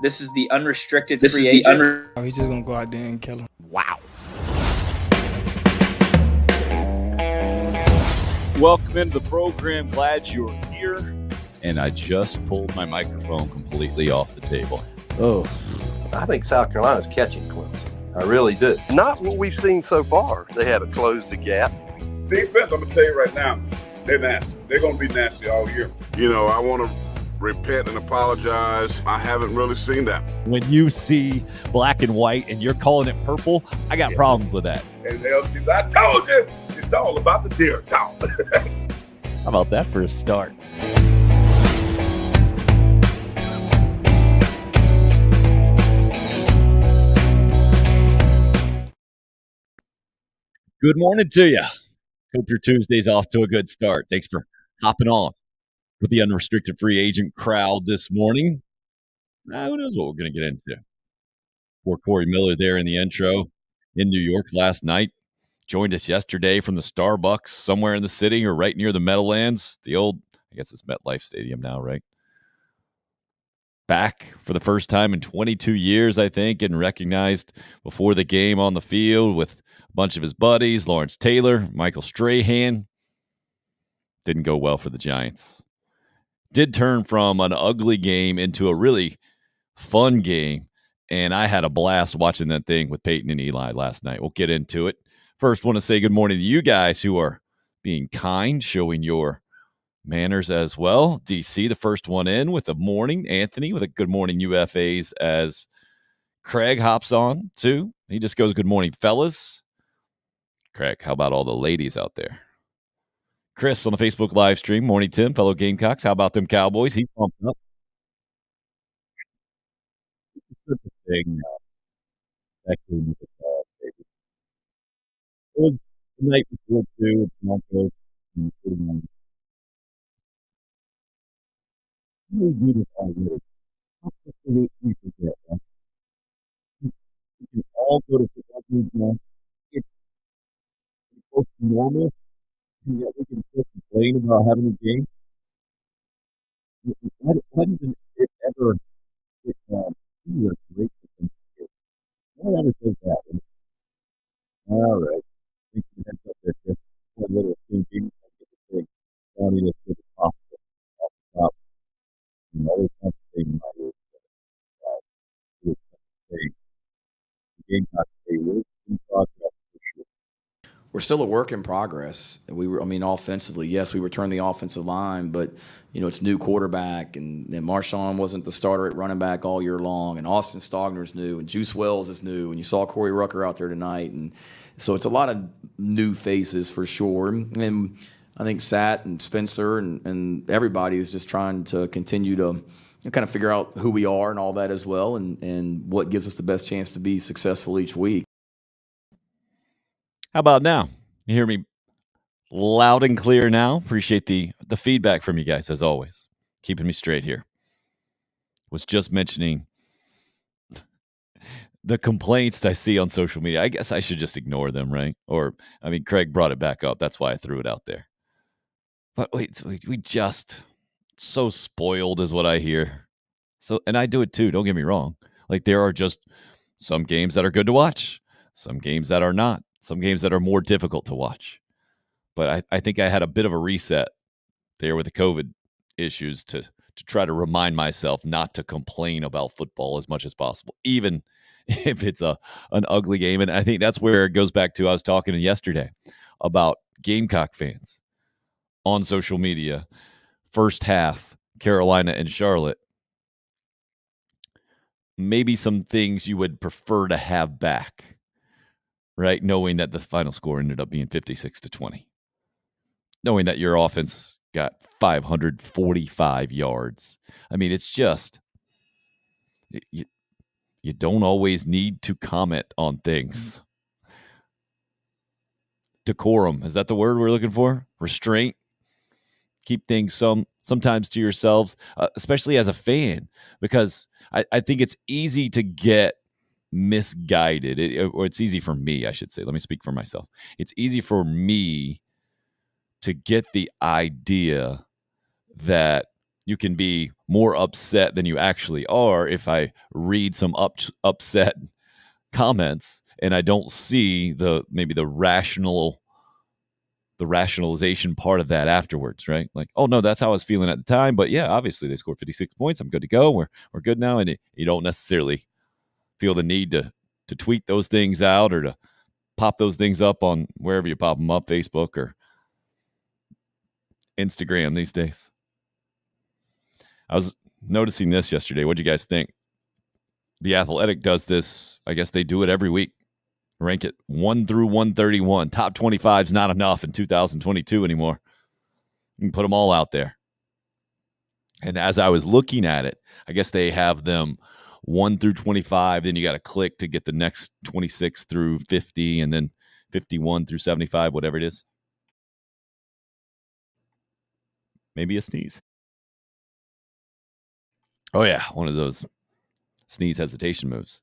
This is the unrestricted free agent. He's just going to go out there and kill him. Wow. Welcome into the program. Glad you're here. And I just pulled my microphone completely off the table. Oh, I think South Carolina's catching Clemson. I really do. Not what we've seen so far. They haven't closed the gap. Defense, I'm going to tell you right now, they're nasty. They're going to be nasty all year. You know, I want to repent and apologize. I haven't really seen that. When you see black and white and you're calling it purple, I got problems with that. And LC's, I told you, it's all about the deer talk. How about that for a start? Good morning to you. Hope your Tuesday's off to a good start. Thanks for hopping on with the unrestricted free agent crowd this morning. Who knows what we're going to get into. Poor Corey Miller there in the intro in New York last night. Joined us yesterday from the Starbucks somewhere in the city or right near the Meadowlands. The old, I guess it's MetLife Stadium now, right? Back for the first time in 22 years, I think, getting recognized before the game on the field with a bunch of his buddies, Lawrence Taylor, Michael Strahan. Didn't go well for the Giants. Did turn from an ugly game into a really fun game, and I had a blast watching that thing with Peyton and Eli last night. We'll get into it. First, want to say good morning to you guys who are being kind, showing your manners as well. DC, the first one in with a morning. Anthony with a good morning UFAs as Craig hops on too. He just goes, good morning, fellas. Craig, how about all the ladies out there? Chris on the Facebook live stream. Morning, Tim, fellow Gamecocks. How about them Cowboys? He's pumped up. Such a thing. That game it was the night before, too. Broncos and we do this already. How quickly we forget, right? We can all go to football games now. It's close to normal, and yet we can still complain about having a game. Why doesn't it ever get this is a great thing. Why ever says that? All right. Thanks for the heads up there, Chris. One little thing, get the thing. Down here, as possible. Off the top. And always concentrating my ears. Gamecock stay with in progress for sure. We're still a work in progress. Offensively, yes, we returned the offensive line, but it's new quarterback, and Marshawn wasn't the starter at running back all year long, and Austin Stogner's new, and Juice Wells is new, and you saw Corey Rucker out there tonight, and so it's a lot of new faces for sure. And I think Sat and Spencer and everybody is just trying to continue to kind of figure out who we are and all that as well, and what gives us the best chance to be successful each week. How about now? You hear me loud and clear now? Appreciate the feedback from you guys, as always. Keeping me straight here. Was just mentioning the complaints I see on social media. I guess I should just ignore them, right? Craig brought it back up. That's why I threw it out there. But wait, we just so spoiled is what I hear. So, and I do it too. Don't get me wrong. Like, there are just some games that are good to watch, some games that are not, some games that are more difficult to watch. But I think I had a bit of a reset there with the COVID issues to try to remind myself not to complain about football as much as possible, even if it's an ugly game. And I think that's where it goes back to, I was talking yesterday about Gamecock fans on social media. First half, Carolina and Charlotte. Maybe some things you would prefer to have back, right? Knowing that the final score ended up being 56-20. Knowing that your offense got 545 yards. It's just, you don't always need to comment on things. Decorum, is that the word we're looking for? Restraint. Keep things sometimes to yourselves, especially as a fan, because I think it's easy to get misguided, or it's easy for me, I should say. Let me speak for myself. It's easy for me to get the idea that you can be more upset than you actually are if I read some upset comments and I don't see maybe the rationalization part of that afterwards, right? Like, oh no, that's how I was feeling at the time. But yeah, obviously they scored 56 points. I'm good to go. We're good now. And you don't necessarily feel the need to tweet those things out or to pop those things up on wherever you pop them up, Facebook or Instagram these days. I was noticing this yesterday. What do you guys think? The Athletic does this. I guess they do it every week. Rank it 1 through 131. Top 25 is not enough in 2022 anymore. You can put them all out there. And as I was looking at it, I guess they have them 1 through 25. Then you got to click to get the next 26 through 50 and then 51 through 75, whatever it is. Maybe a sneeze. Oh, yeah. One of those sneeze hesitation moves.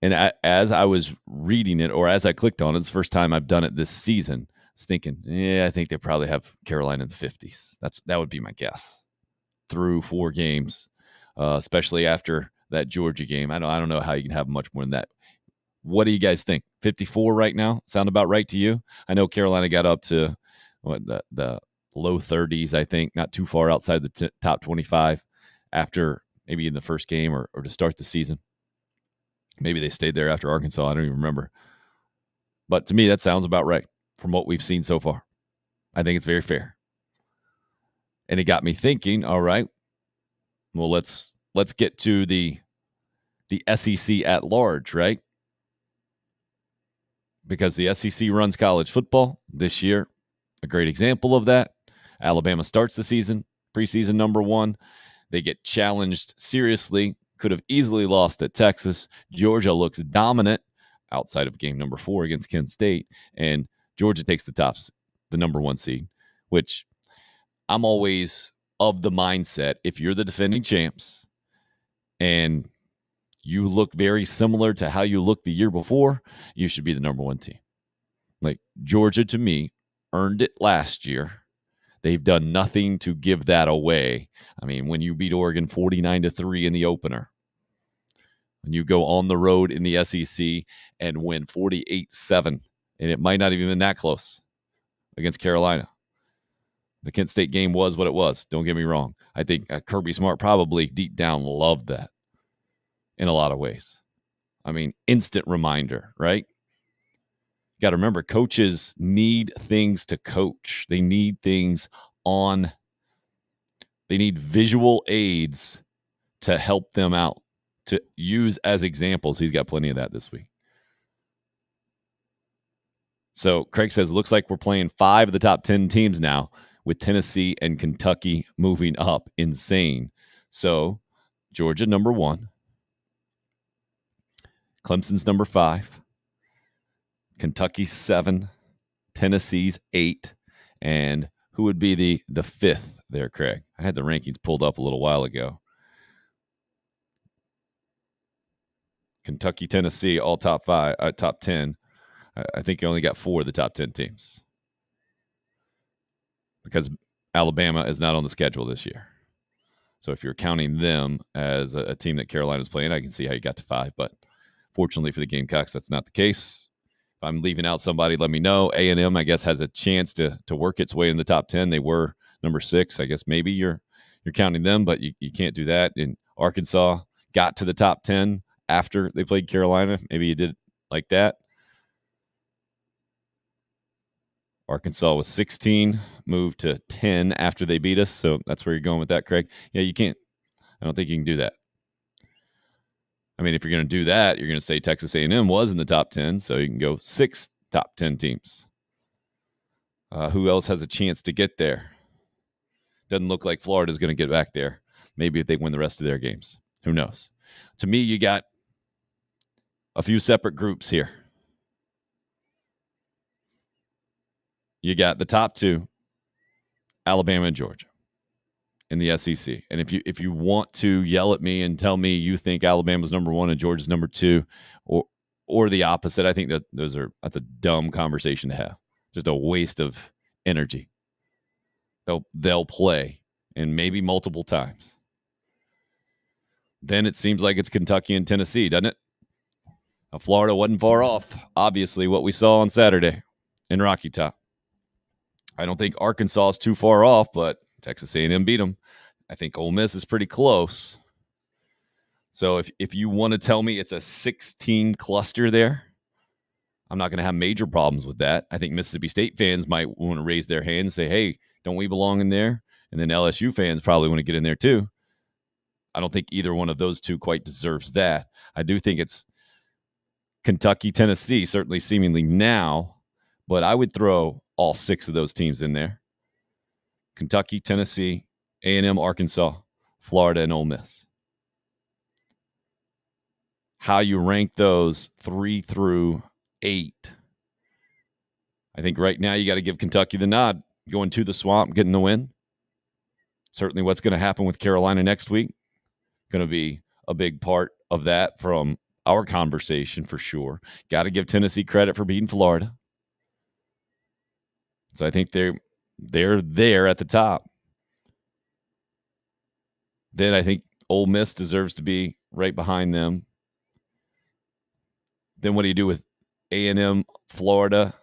And as I was reading it, or as I clicked on it, it's the first time I've done it this season, I was thinking, I think they probably have Carolina in the 50s. That would be my guess. Through 4 games, especially after that Georgia game. I don't know how you can have much more than that. What do you guys think? 54 right now? Sound about right to you? I know Carolina got up to the low 30s, I think, not too far outside the top 25 after maybe in the first game or to start the season. Maybe they stayed there after Arkansas. I don't even remember. But to me, that sounds about right from what we've seen so far. I think it's very fair. And it got me thinking, all right, well, let's get to the SEC at large, right? Because the SEC runs college football this year. A great example of that. Alabama starts the season, preseason number 1. They get challenged seriously. Could have easily lost at Texas. Georgia looks dominant outside of game number 4 against Kent State. And Georgia takes the number 1 seed, which I'm always of the mindset, if you're the defending champs and you look very similar to how you looked the year before, you should be the number 1 team. Like Georgia, to me, earned it last year. They've done nothing to give that away. I mean, when you beat Oregon 49-3 in the opener, when you go on the road in the SEC and win 48-7, and it might not even been that close against Carolina. The Kent State game was what it was. Don't get me wrong. I think Kirby Smart probably deep down loved that in a lot of ways. I mean, instant reminder, right? You got to remember, coaches need things to coach. They need things they need visual aids to help them out, to use as examples. He's got plenty of that this week. So Craig says, looks like we're playing 5 of the top 10 teams now, with Tennessee and Kentucky moving up. Insane. So Georgia, number 1. Clemson's number 5. Kentucky's 7. Tennessee's 8. And who would be the 5th there, Craig? I had the rankings pulled up a little while ago. Kentucky, Tennessee, all top 10. I think you only got 4 of the top 10 teams because Alabama is not on the schedule this year. So if you're counting them as a team that Carolina's playing, I can see how you got to 5. But fortunately for the Gamecocks, that's not the case. If I'm leaving out somebody, let me know. A&M, I guess, has a chance to work its way in the top 10. They were number 6. I guess maybe you're counting them, but you can't do that. And Arkansas got to the top 10 after they played Carolina. Maybe you did like that. Arkansas was 16, moved to 10 after they beat us. So that's where you're going with that, Craig. Yeah, you can't. I don't think you can do that. I mean, if you're going to do that, you're going to say Texas A&M was in the top 10, so you can go 6 top 10 teams. Who else has a chance to get there? Doesn't look like Florida's going to get back there. Maybe if they win the rest of their games. Who knows? To me, you got a few separate groups here. You got the top 2, Alabama and Georgia, in the SEC. And if you want to yell at me and tell me you think Alabama's number 1 and Georgia's number 2, or the opposite, I think that's a dumb conversation to have. Just a waste of energy. They'll play and maybe multiple times. Then it seems like it's Kentucky and Tennessee, doesn't it? Now, Florida wasn't far off, obviously, what we saw on Saturday in Rocky Top. I don't think Arkansas is too far off, but Texas A&M beat them. I think Ole Miss is pretty close. So if you want to tell me it's a 16 cluster there, I'm not going to have major problems with that. I think Mississippi State fans might want to raise their hand and say, hey, don't we belong in there? And then LSU fans probably want to get in there too. I don't think either one of those two quite deserves that. I do think it's Kentucky, Tennessee, certainly seemingly now, but I would throw all 6 of those teams in there. Kentucky, Tennessee, A&M, Arkansas, Florida, and Ole Miss. How you rank those 3 through 8. I think right now you got to give Kentucky the nod, going to the Swamp, getting the win. Certainly what's going to happen with Carolina next week, going to be a big part of that from our conversation for sure. Got to give Tennessee credit for beating Florida. So I think they're there at the top. Then I think Ole Miss deserves to be right behind them. Then what do you do with A&M, Florida?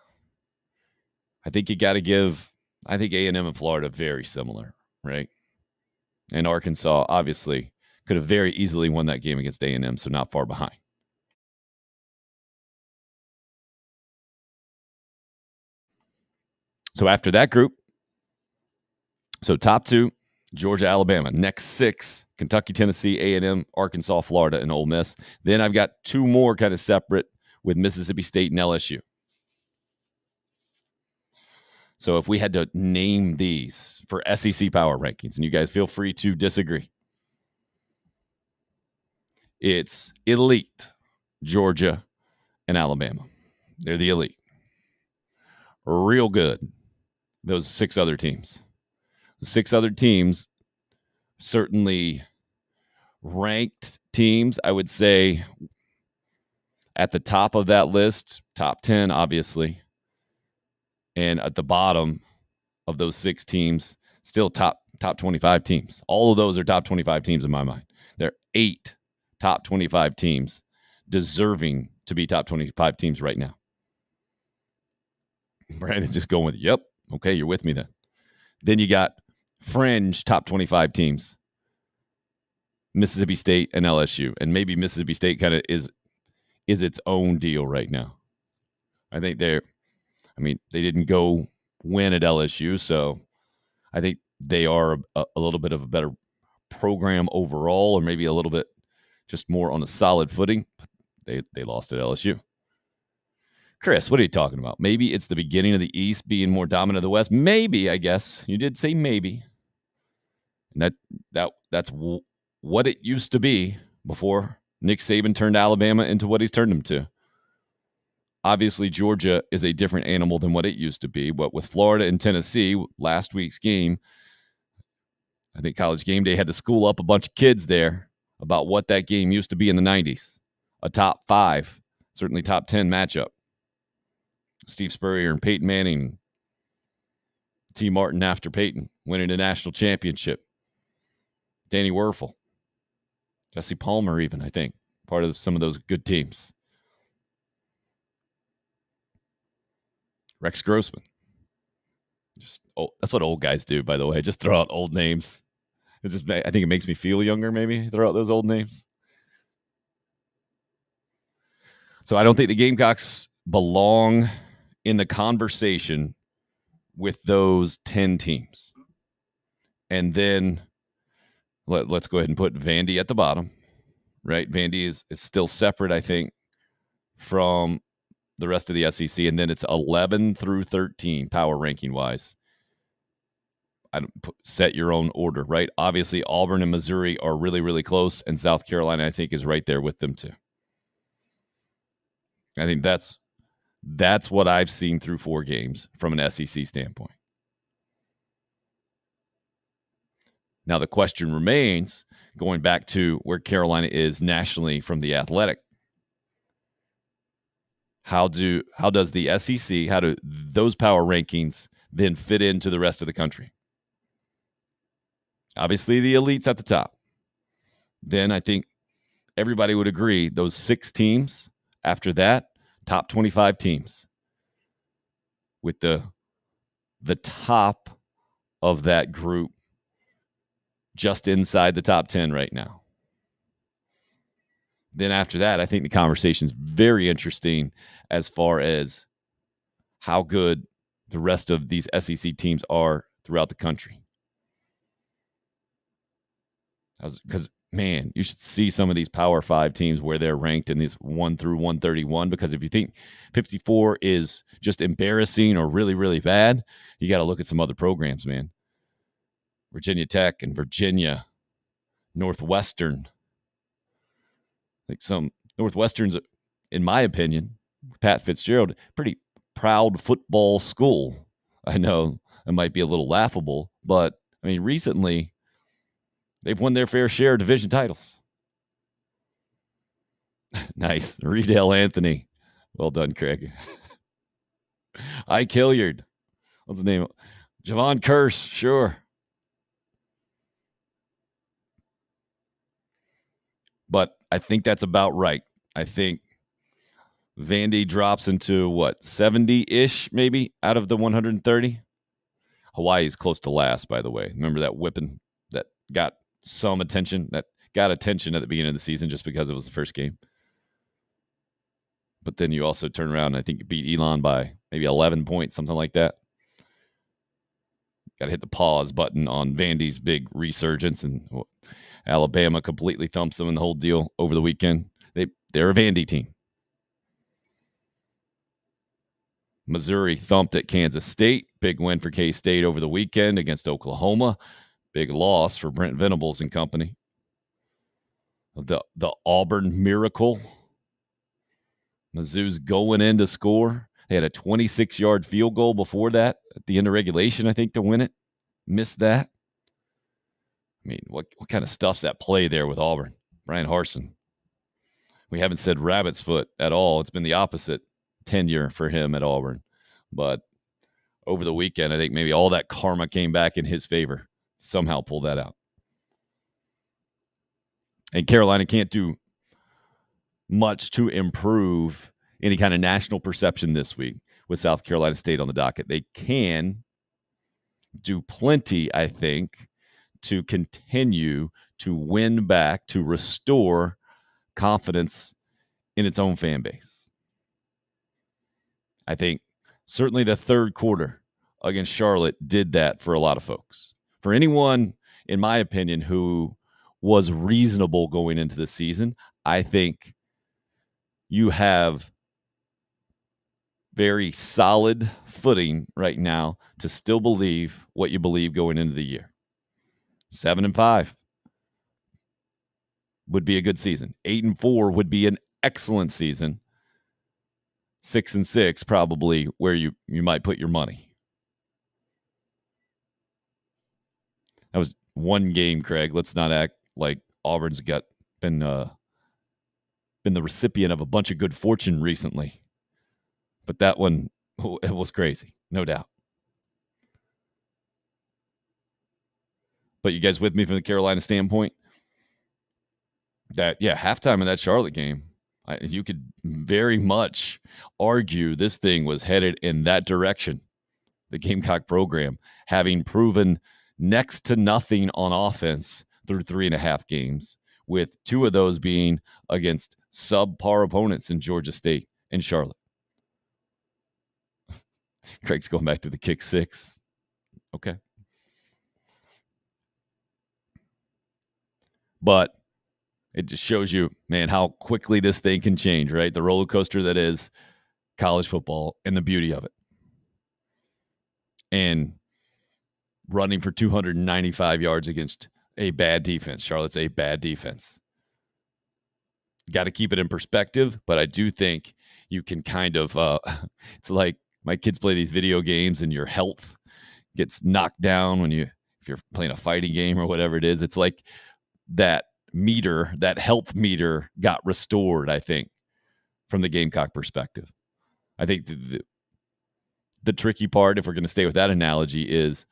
I think you got to give, I think A&M and Florida very similar, right? And Arkansas obviously could have very easily won that game against A&M, so not far behind. So after that group, so top 2, Georgia, Alabama. Next 6, Kentucky, Tennessee, A&M, Arkansas, Florida, and Ole Miss. Then I've got 2 more kind of separate with Mississippi State and LSU. So if we had to name these for SEC power rankings, and you guys feel free to disagree, it's elite, Georgia and Alabama. They're the elite. Real good, those 6 other teams. The 6 other teams, certainly ranked teams, I would say at the top of that list, top 10, obviously. And at the bottom of those 6 teams, still top 25 teams. All of those are top 25 teams in my mind. There are 8 top 25 teams deserving to be top 25 teams right now. Brandon's just going with, yep, okay, you're with me then. Then you got fringe top 25 teams, Mississippi State and LSU. And maybe Mississippi State kind of is its own deal right now. I think they didn't go win at LSU, so I think they are a little bit of a better program overall, or maybe a little bit just more on a solid footing. They lost at LSU. Chris, what are you talking about? Maybe it's the beginning of the East being more dominant of the West. Maybe, I guess. You did say maybe. And that's what it used to be before Nick Saban turned Alabama into what he's turned them to. Obviously, Georgia is a different animal than what it used to be. But with Florida and Tennessee, last week's game, I think College Game Day had to school up a bunch of kids there about what that game used to be in the 90s. A top 5, certainly top 10 matchup. Steve Spurrier and Peyton Manning. T. Martin after Peyton winning a national championship. Danny Werfel. Jesse Palmer even, I think. Part of some of those good teams. Rex Grossman. That's what old guys do, by the way. Just throw out old names. I think it makes me feel younger, maybe, throw out those old names. So I don't think the Gamecocks belong in the conversation with those 10 teams. And then let's go ahead and put Vandy at the bottom, right? Vandy is still separate, I think, from the rest of the SEC. And then it's 11 through 13 power ranking wise. Set your own order, right? Obviously, Auburn and Missouri are really, really close. And South Carolina, I think, is right there with them too. I think that's what I've seen through 4 games from an SEC standpoint. Now, the question remains, going back to where Carolina is nationally from the Athletic. How does the SEC, how do those power rankings then fit into the rest of the country? Obviously, the elites at the top. Then I think everybody would agree those 6 teams after that, top 25 teams, with the top of that group just inside the top 10 right now. Then after that, I think the conversation is very interesting as far as how good the rest of these SEC teams are throughout the country. Because, man, you should see some of these Power 5 teams where they're ranked in these 1 through 131. Because if you think 54 is just embarrassing or really, really bad, you got to look at some other programs, man. Virginia Tech and Virginia, Northwestern. Like some Northwestern's, in my opinion, Pat Fitzgerald, pretty proud football school. I know it might be a little laughable, but, I mean, recently they've won their fair share of division titles. Nice. Riedel Anthony. Well done, Craig. Ike Hilliard. What's his name? Javon Curse. Sure. But I think that's about right. I think Vandy drops into, 70-ish maybe out of the 130? Hawaii is close to last, by the way. Remember that whipping that got some attention, that got attention at the beginning of the season just because it was the first game. But then you also turn around and I think you beat Elon by maybe 11 points, something like that. Got to hit the pause button on Vandy's big resurgence, and Alabama completely thumps them in the whole deal over the weekend. They're a Vandy team. Missouri thumped at Kansas State. Big win for K-State over the weekend against Oklahoma. Big loss for Brent Venables and company. The Auburn miracle. Mizzou's going in to score. They had a 26-yard field goal before that at the end of regulation, I think, to win it. Missed that. I mean, what kind of stuff's that play there with Auburn? Brian Harsin. We haven't said rabbit's foot at all. It's been the opposite tenure for him at Auburn. But over the weekend, I think maybe all that karma came back in his favor. Somehow pulled that out. And Carolina can't do much to improve any kind of national perception this week with South Carolina State on the docket. They can do plenty, I think, to continue to win back, to restore confidence in its own fan base. I think certainly the third quarter against Charlotte did that for a lot of folks. For anyone, in my opinion, who was reasonable going into the season, I think you have very solid footing right now to still believe what you believe going into the year. 7-5 would be a good season. 8-4 would be an excellent season. 6-6 probably where you might put your money. That was one game, Craig. Let's not act like Auburn's been the recipient of a bunch of good fortune recently. But that one, it was crazy, no doubt. But you guys with me from the Carolina standpoint? That, halftime of that Charlotte game, you could very much argue this thing was headed in that direction. The Gamecock program, having proven next to nothing on offense through 3.5 games, with 2 of those being against subpar opponents in Georgia State and Charlotte. Craig's going back to the kick 6. Okay. But it just shows you, man, how quickly this thing can change, right? The roller coaster that is college football and the beauty of it. And running for 295 yards against a bad defense. Charlotte's a bad defense. Got to keep it in perspective, but I do think you can kind of, it's like my kids play these video games and your health gets knocked down if you're playing a fighting game or whatever it is. It's like that meter, that health meter got restored, I think, from the Gamecock perspective. I think the tricky part, if we're going to stay with that analogy, is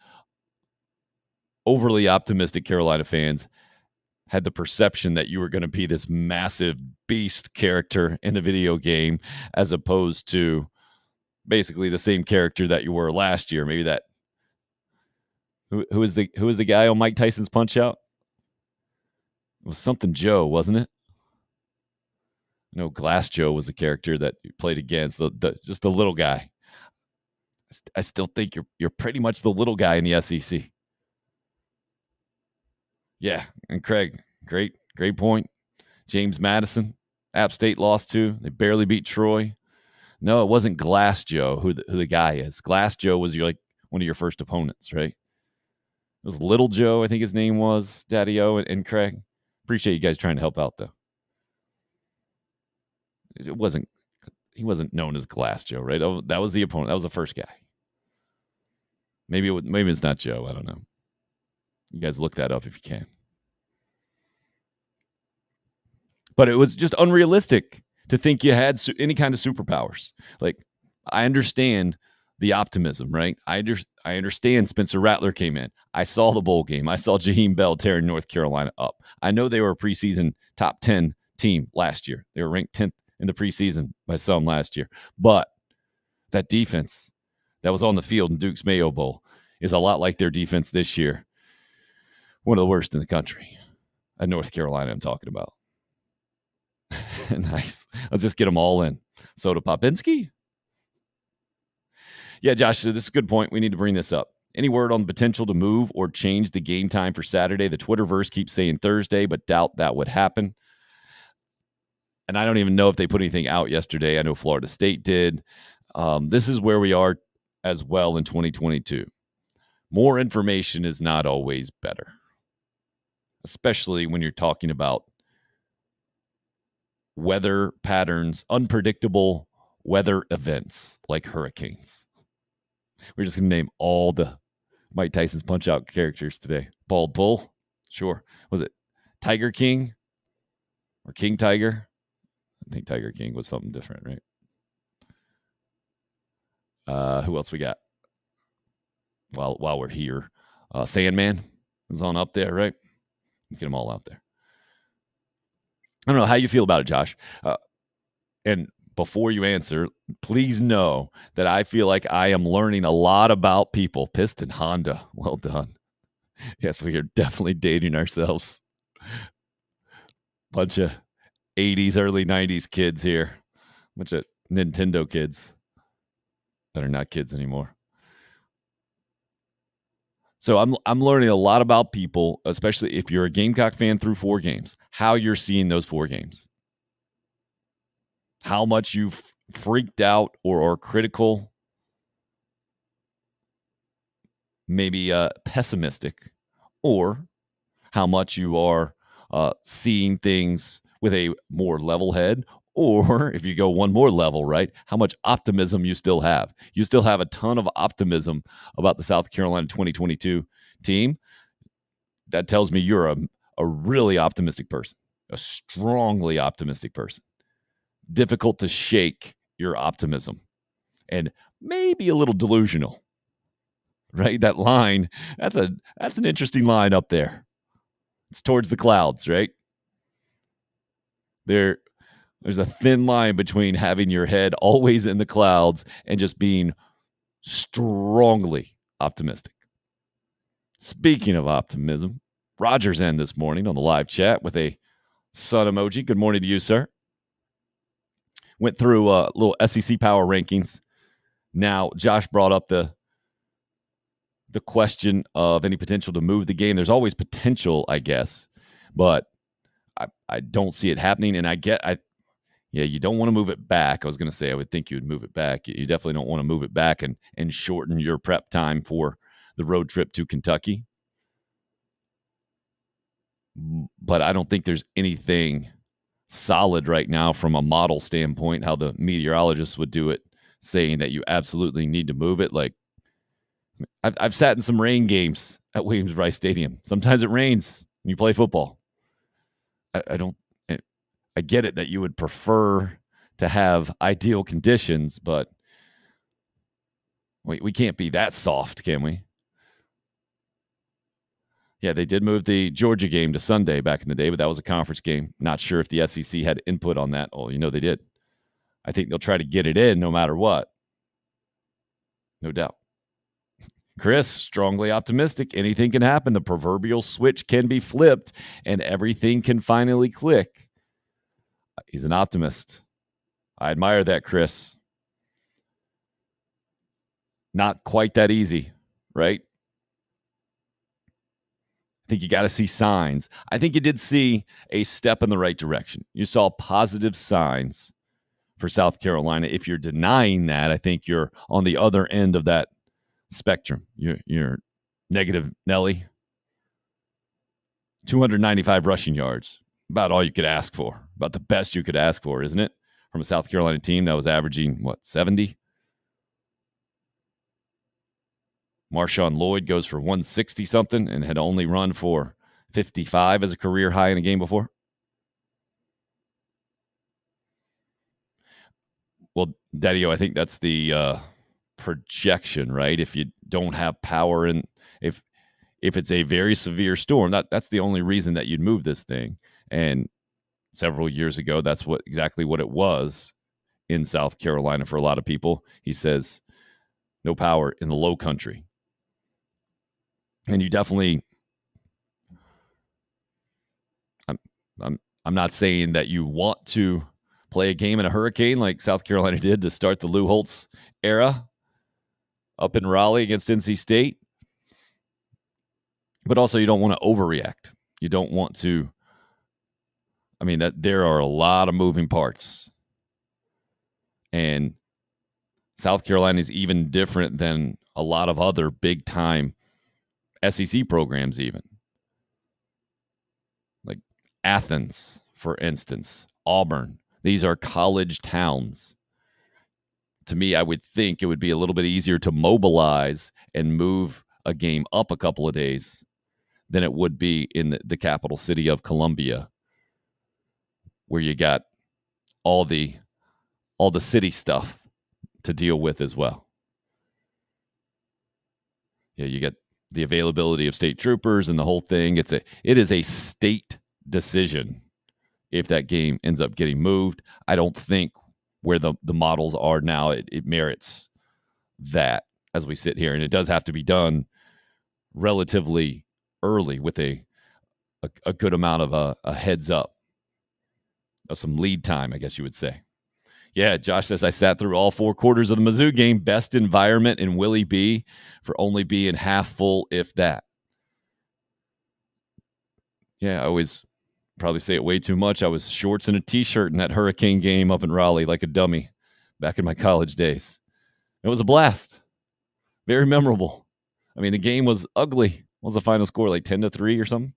overly optimistic Carolina fans had the perception that you were going to be this massive beast character in the video game, as opposed to basically the same character that you were last year. Maybe that who is the guy on Mike Tyson's Punch Out? It was something Joe, wasn't it? No, Glass Joe was a character that you played against, just the little guy. I still think you're pretty much the little guy in the SEC. Yeah, and Craig, great point. James Madison, App State lost to. They barely beat Troy. No, it wasn't Glass Joe who the guy is. Glass Joe was one of your first opponents, right? It was Little Joe, I think his name was, Daddy-O and Craig. Appreciate you guys trying to help out, though. He wasn't known as Glass Joe, right? That was the opponent. That was the first guy. Maybe it's not Joe. I don't know. You guys look that up if you can. But it was just unrealistic to think you had any kind of superpowers. Like, I understand the optimism, right? I understand Spencer Rattler came in. I saw the bowl game. I saw Jaheim Bell tearing North Carolina up. I know they were a preseason top 10 team last year. They were ranked 10th in the preseason by some last year. But that defense that was on the field in Duke's Mayo Bowl is a lot like their defense this year. One of the worst in the country. At North Carolina, I'm talking about. Nice. Let's just get them all in. Soda Popinski? Yeah, Josh, this is a good point. We need to bring this up. Any word on the potential to move or change the game time for Saturday? The Twitterverse keeps saying Thursday, but doubt that would happen. And I don't even know if they put anything out yesterday. I know Florida State did. This is where we are as well in 2022. More information is not always better, especially when you're talking about weather patterns, unpredictable weather events like hurricanes. We're just going to name all the Mike Tyson's Punch-Out characters today. Bald Bull? Sure. Was it Tiger King or King Tiger? I think Tiger King was something different, right? Who else we got? While we're here, Sandman is on up there, right? Let's get them all out there. I don't know how you feel about it, Josh. And before you answer, please know that I feel like I am learning a lot about people. Piston Honda, well done. Yes, we are definitely dating ourselves. Bunch of 80s, early 90s kids here. Bunch of Nintendo kids that are not kids anymore. So I'm learning a lot about people, especially if you're a Gamecock fan through 4 games, how you're seeing those 4 games. How much you've freaked out or are critical, maybe pessimistic, or how much you are seeing things with a more level head, or if you go one more level, right, how much optimism you still have. You still have a ton of optimism about the South Carolina 2022 team. That tells me you're a really optimistic person, a strongly optimistic person. Difficult to shake your optimism, and maybe a little delusional, right? That line, that's an interesting line up there. It's towards the clouds, right? There's a thin line between having your head always in the clouds and just being strongly optimistic. Speaking of optimism, Roger's in this morning on the live chat with a sun emoji. Good morning to you, sir. Went through a little SEC power rankings. Now, Josh brought up the question of any potential to move the game. There's always potential, I guess, but I don't see it happening. And you don't want to move it back. I was going to say I would think you would move it back. You definitely don't want to move it back and shorten your prep time for the road trip to Kentucky. But I don't think there's anything solid right now from a model standpoint, how the meteorologists would do it, saying that you absolutely need to move it. Like, I've sat in some rain games at Williams-Brice Stadium. Sometimes it rains when you play football. I get it that you would prefer to have ideal conditions, but we can't be that soft, can we? Yeah, they did move the Georgia game to Sunday back in the day, but that was a conference game. Not sure if the SEC had input on that. Oh, they did. I think they'll try to get it in no matter what. No doubt. Chris, strongly optimistic. Anything can happen. The proverbial switch can be flipped and everything can finally click. He's an optimist. I admire that, Chris. Not quite that easy, right? I think you got to see signs. I think you did see a step in the right direction. You saw positive signs for South Carolina. If you're denying that, I think you're on the other end of that spectrum. You're negative Nelly. 295 rushing yards. About all you could ask for. About the best you could ask for, isn't it? From a South Carolina team that was averaging, 70? Marshawn Lloyd goes for 160-something and had only run for 55 as a career high in a game before. Well, Daddy-O, I think that's the projection, right? If you don't have power and if it's a very severe storm, that's the only reason that you'd move this thing. And several years ago, that's exactly what it was in South Carolina for a lot of people. He says, no power in the low country. And you definitely, I'm not saying that you want to play a game in a hurricane like South Carolina did to start the Lou Holtz era up in Raleigh against NC State. But also you don't want to overreact. You don't want to, that there are a lot of moving parts. And South Carolina is even different than a lot of other big time SEC programs, even like Athens, for instance, Auburn. These are college towns. To me, I would think it would be a little bit easier to mobilize and move a game up a couple of days than it would be in the capital city of Columbia, where you got all the city stuff to deal with as well. Yeah, you get the availability of state troopers and the whole thing. It is a state decision if that game ends up getting moved. I don't think where the models are now, it merits that as we sit here. And it does have to be done relatively early with a good amount of a heads up of some lead time, I guess you would say. Yeah, Josh says, I sat through all 4 quarters of the Mizzou game. Best environment in Willie B for only being half full, if that. Yeah, I always probably say it way too much. I was shorts and a T-shirt in that Hurricane game up in Raleigh like a dummy back in my college days. It was a blast. Very memorable. The game was ugly. What was the final score, like 10-3 or something?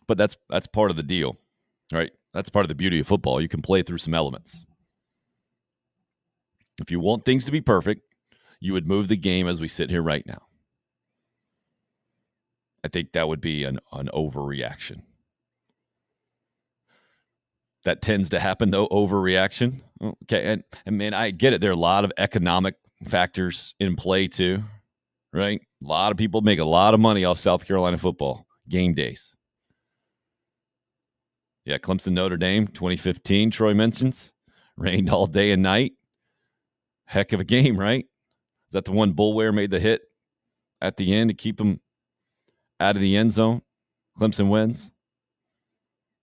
But that's part of the deal, right? That's part of the beauty of football. You can play through some elements. If you want things to be perfect, you would move the game as we sit here right now. I think that would be an overreaction. That tends to happen, though, overreaction. Okay, and man, I get it. There are a lot of economic factors in play, too, right? A lot of people make a lot of money off South Carolina football game days. Yeah, Clemson, Notre Dame, 2015, Troy mentions. Rained all day and night. Heck of a game, right? Is that the one Bullware made the hit at the end to keep him out of the end zone? Clemson wins.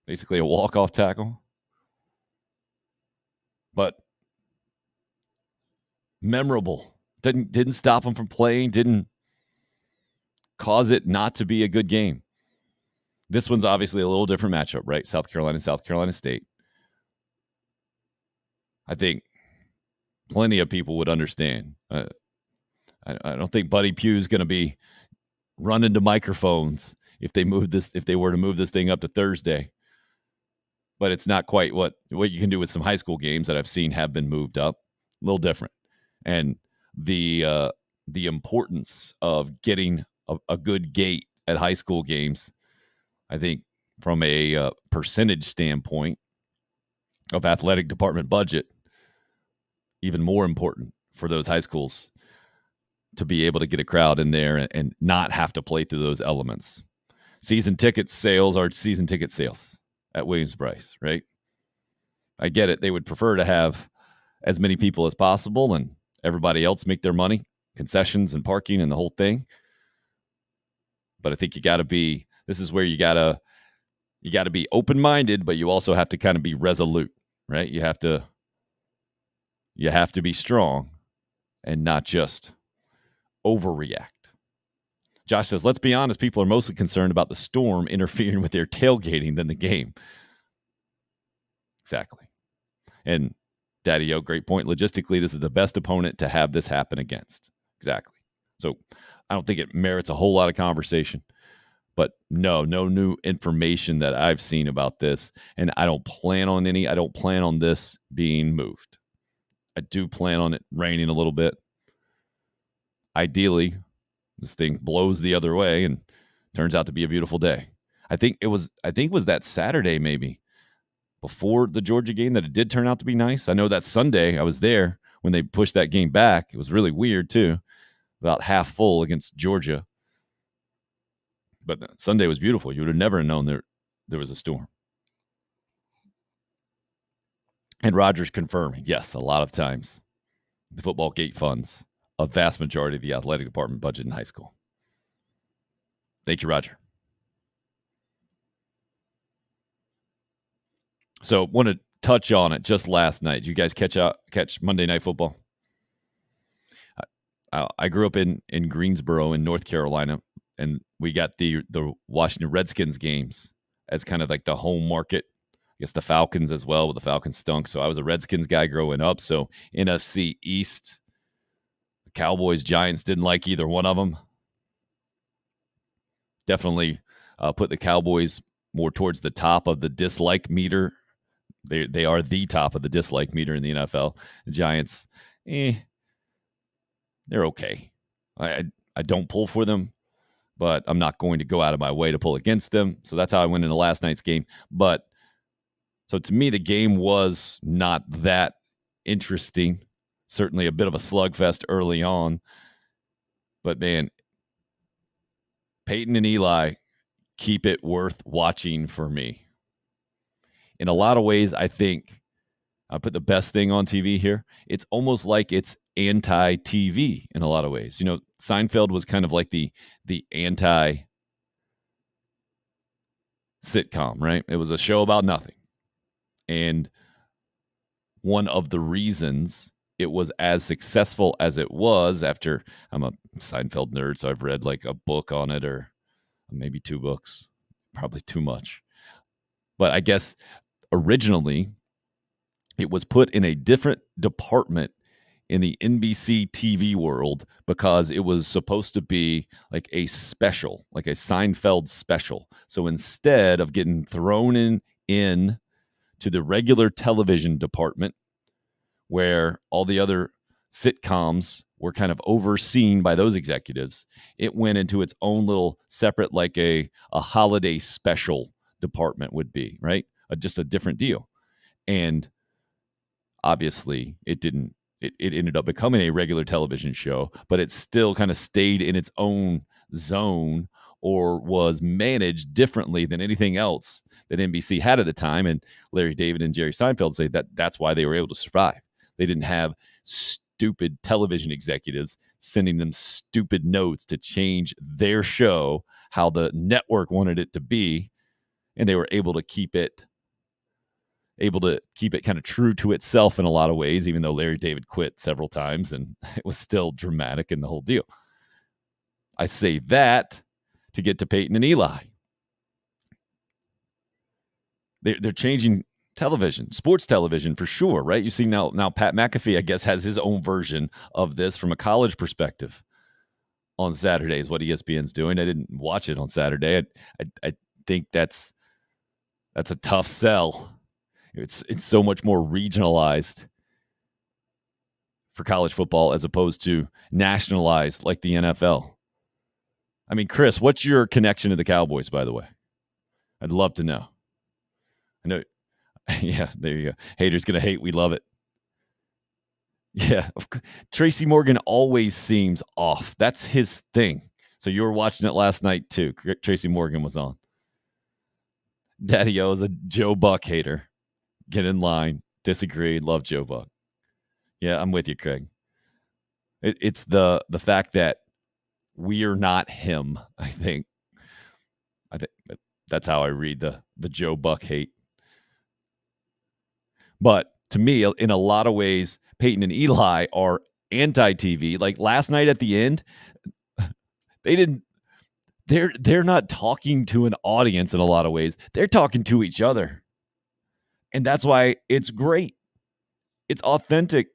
Basically a walk-off tackle. But memorable. Didn't stop him from playing. Didn't cause it not to be a good game. This one's obviously a little different matchup, right? South Carolina, South Carolina State. I think plenty of people would understand. I don't think Buddy Pugh's going to be running to microphones if they were to move this thing up to Thursday. But it's not quite what you can do with some high school games that I've seen have been moved up. A little different. And the importance of getting a good gate at high school games, I think from a percentage standpoint of athletic department budget, even more important for those high schools to be able to get a crowd in there and not have to play through those elements. Season ticket sales are season ticket sales at Williams-Brice, right? I get it. They would prefer to have as many people as possible and everybody else make their money, concessions and parking and the whole thing. But I think this is where you got to be open-minded, but you also have to kind of be resolute, right? You have to be strong and not just overreact. Josh says, let's be honest, people are mostly concerned about the storm interfering with their tailgating than the game. Exactly. And Daddy-O, great point. Logistically, this is the best opponent to have this happen against. Exactly. So I don't think it merits a whole lot of conversation. But no new information that I've seen about this. And I don't plan on this being moved. I do plan on it raining a little bit. Ideally, this thing blows the other way and turns out to be a beautiful day. I think it was that Saturday maybe before the Georgia game that it did turn out to be nice. I know that Sunday I was there when they pushed that game back. It was really weird too, about half full against Georgia. But Sunday was beautiful. You would have never known there was a storm. And Roger's confirming, yes, a lot of times the football gate funds a vast majority of the athletic department budget in high school. Thank you, Roger. So want to touch on it just last night. Did you guys catch Monday Night Football? I grew up in Greensboro in North Carolina, and we got the Washington Redskins games as kind of like the home market. I guess the Falcons as well, but the Falcons stunk. So I was a Redskins guy growing up. So NFC East, the Cowboys, Giants, didn't like either one of them. Definitely put the Cowboys more towards the top of the dislike meter. They are the top of the dislike meter in the NFL. The Giants, they're okay. I don't pull for them, but I'm not going to go out of my way to pull against them. So that's how I went into last night's game. But so to me, the game was not that interesting. Certainly a bit of a slugfest early on. But man, Peyton and Eli keep it worth watching for me. In a lot of ways, I think I put the best thing on TV here. It's almost like it's anti-TV in a lot of ways. You know, Seinfeld was kind of like the anti-sitcom, right? It was a show about nothing. And one of the reasons it was as successful as it was, after I'm a Seinfeld nerd, so I've read like a book on it or maybe 2 books, probably too much. But I guess originally it was put in a different department in the NBC TV world because it was supposed to be like a special, like a Seinfeld special. So instead of getting thrown in to the regular television department where all the other sitcoms were kind of overseen by those executives, it went into its own little separate, like a holiday special department would be, right? Just a different deal. And obviously it didn't, it ended up becoming a regular television show, but it still kind of stayed in its own zone or was managed differently than anything else that NBC had at the time. And Larry David and Jerry Seinfeld say that that's why they were able to survive. They didn't have stupid television executives sending them stupid notes to change their show how the network wanted it to be. And they were able to keep it kind of true to itself in a lot of ways, even though Larry David quit several times and it was still dramatic in the whole deal. I say that to get to Peyton and Eli. They're changing television, sports television for sure, right? You see now Pat McAfee, I guess, has his own version of this from a college perspective on Saturdays, what ESPN's doing. I didn't watch it on Saturday. I think that's a tough sell. It's so much more regionalized for college football as opposed to nationalized like the NFL. I mean, Chris, what's your connection to the Cowboys, by the way? I'd love to know. I know. Yeah, there you go. Haters going to hate. We love it. Yeah. Tracy Morgan always seems off. That's his thing. So you were watching it last night too. Tracy Morgan was on. Daddy O is a Joe Buck hater. Get in line. Disagree. Love Joe Buck. Yeah, I'm with you, Craig. It's the fact that we're not him. I think that's how I read the Joe Buck hate. But to me, in a lot of ways, Peyton and Eli are anti-TV. Like last night at the end, they didn't. They're not talking to an audience in a lot of ways. They're talking to each other, and that's why it's great. It's authentic.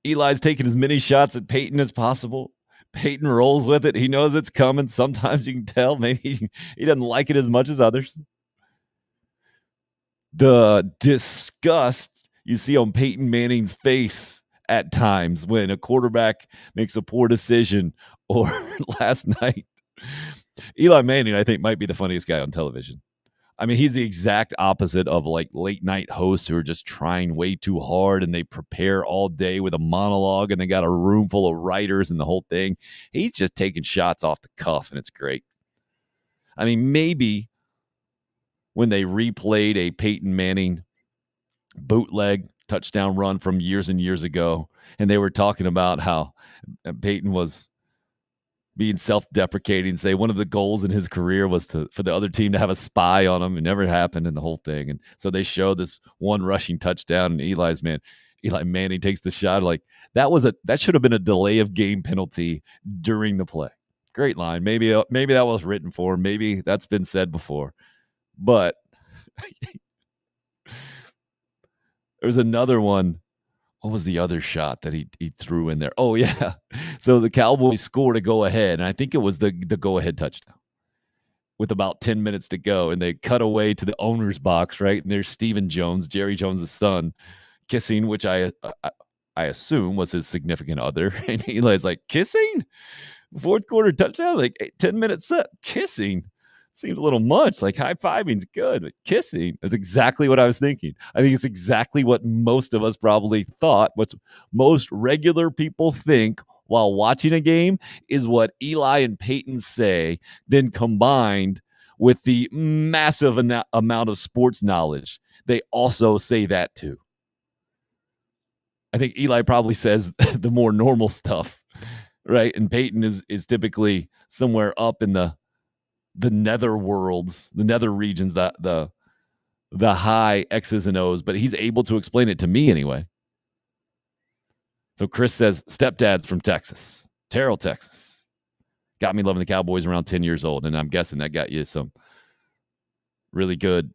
Eli's taking as many shots at Peyton as possible. Peyton rolls with it. He knows it's coming. Sometimes you can tell maybe he doesn't like it as much as others. The disgust you see on Peyton Manning's face at times when a quarterback makes a poor decision, or last night, Eli Manning, I think, might be the funniest guy on television. I mean, he's the exact opposite of like late night hosts who are just trying way too hard and they prepare all day with a monologue and they got a room full of writers and the whole thing. He's just taking shots off the cuff and it's great. I mean, maybe when they replayed a Peyton Manning bootleg touchdown run from years and years ago, and they were talking about how Peyton was being self-deprecating, say one of the goals in his career was for the other team to have a spy on him. It never happened in the whole thing. And so they show this one rushing touchdown, and Eli Manning takes the shot. Like that should have been a delay of game penalty during the play. Great line. Maybe that was written for. Maybe that's been said before. But there's another one. What was the other shot that he threw in there? Oh, yeah. So the Cowboys scored a go-ahead, and I think it was the go-ahead touchdown with about 10 minutes to go, and they cut away to the owner's box, right? And there's Stephen Jones, Jerry Jones' son, kissing, which I assume was his significant other. And Eli's like, kissing? Fourth quarter touchdown? Like 10 minutes set? Kissing? Seems a little much. Like high-fiving's good, but kissing is exactly what I was thinking. I think it's exactly what most of us probably thought. What most regular people think while watching a game is what Eli and Peyton say, then combined with the massive amount of sports knowledge, they also say that too. I think Eli probably says the more normal stuff, right? And Peyton is typically somewhere up in the nether worlds, the nether regions, the high X's and O's, but he's able to explain it to me anyway. So Chris says, stepdad's from Texas, Terrell, Texas. Got me loving the Cowboys around 10 years old, and I'm guessing that got you some really good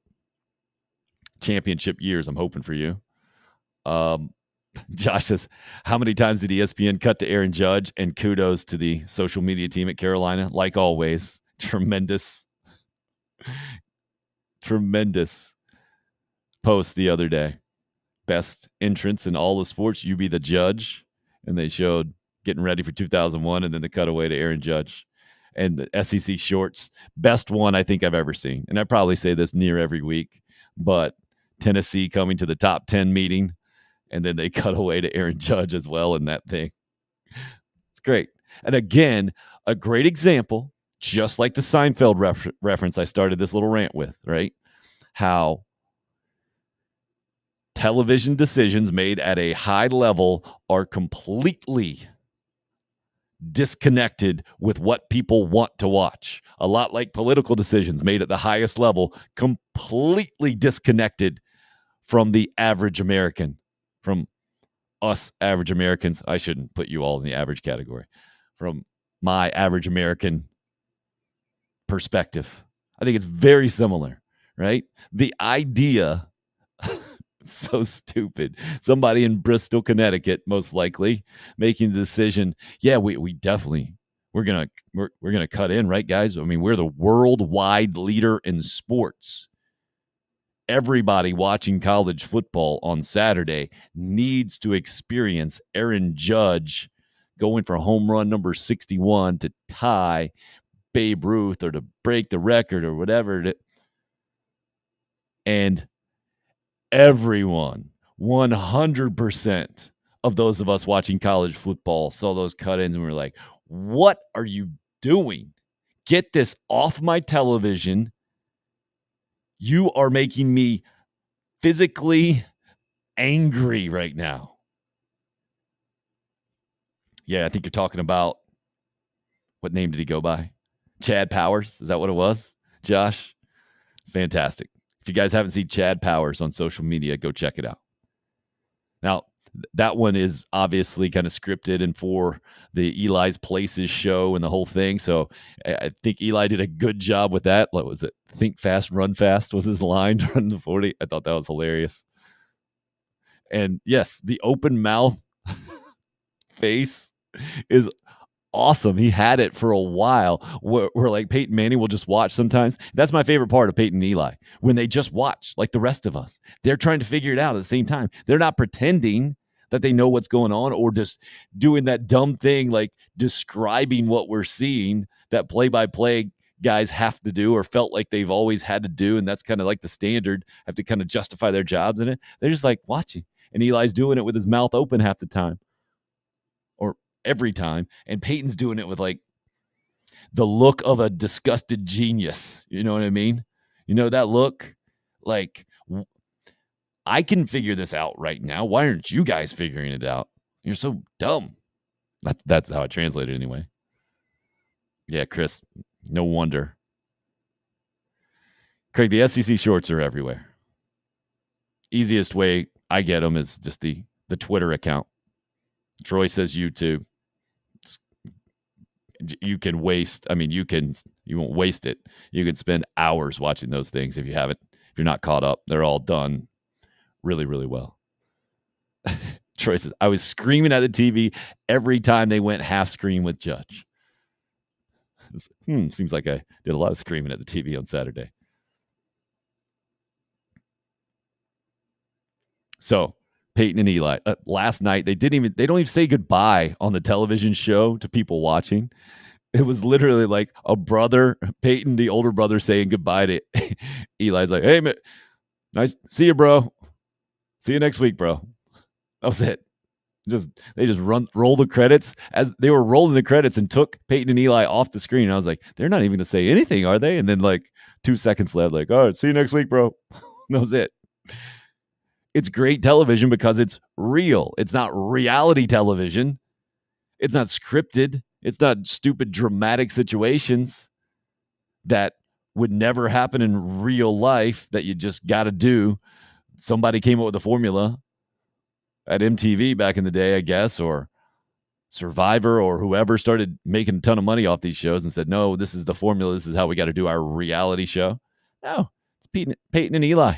championship years. I'm hoping for you. Josh says, how many times did ESPN cut to Aaron Judge? And kudos to the social media team at Carolina, like always. Tremendous post the other day. Best entrance in all the sports, you be the judge. And they showed getting ready for 2001 and then the cutaway to Aaron Judge. And the SEC shorts, best one I think I've ever seen. And I probably say this near every week, but Tennessee coming to the top 10 meeting, and then they cut away to Aaron Judge as well in that thing. It's great. And again, a great example, just like the Seinfeld reference I started this little rant with, right? How television decisions made at a high level are completely disconnected with what people want to watch. A lot like political decisions made at the highest level, completely disconnected from the average American, from us average Americans. I shouldn't put you all in the average category. From my average American perspective, I think it's very similar, right? The idea, so stupid. Somebody in Bristol, Connecticut, most likely, making the decision. Yeah, we definitely we're gonna cut in, right, guys? I mean, we're the worldwide leader in sports. Everybody watching college football on Saturday needs to experience Aaron Judge going for home run number 61 to tie Babe Ruth or to break the record or whatever. And everyone 100% of those of us watching college football saw those cut-ins and we were like, what are you doing? Get this off my television. You are making me physically angry right now. Yeah, I think you're talking about, what name did he go by? Chad Powers? Is that what it was? Josh? Fantastic. If you guys haven't seen Chad Powers on social media, go check it out. Now, that one is obviously kind of scripted and for the Eli's Places show and the whole thing. So I think Eli did a good job with that. What was it? Think fast, run fast was his line during the 40. I thought that was hilarious. And yes, the open mouth face is awesome. He had it for a while where like Peyton Manning will just watch sometimes. That's my favorite part of Peyton and Eli, when they just watch like the rest of us. They're trying to figure it out at the same time. They're not pretending that they know what's going on or just doing that dumb thing like describing what we're seeing that play-by-play guys have to do or felt like they've always had to do, and that's kind of like the standard, have to kind of justify their jobs in it. They're just like watching, and Eli's doing it with his mouth open half the time or every time, and Peyton's doing it with like the look of a disgusted genius. You know what I mean? You know that look? Like, I can figure this out right now. Why aren't you guys figuring it out? You're so dumb. That's how I translate it anyway. Yeah, Chris, no wonder. Craig, the SEC shorts are everywhere. Easiest way I get them is just the Twitter account. Troy says YouTube. You can waste. I mean, you won't waste it. You can spend hours watching those things if you're not caught up. They're all done really, really well. Troy says, I was screaming at the TV every time they went half screen with Judge. Seems like I did a lot of screaming at the TV on Saturday. So Peyton and Eli last night, they don't even say goodbye on the television show to people watching. It was literally like a brother, Peyton, the older brother, saying goodbye to Eli's like, hey, man, nice see you, bro. See you next week, bro. That was it. They just roll the credits as they were rolling the credits and took Peyton and Eli off the screen. And I was like, they're not even going to say anything, are they? And then like 2 seconds left, like, all right, see you next week, bro. That was it. It's great television because it's real. It's not reality television. It's not scripted. It's not stupid dramatic situations that would never happen in real life that you just got to do. Somebody came up with a formula at MTV back in the day, I guess, or Survivor or whoever started making a ton of money off these shows and said, no, this is the formula. This is how we got to do our reality show. No, it's Peyton and Eli.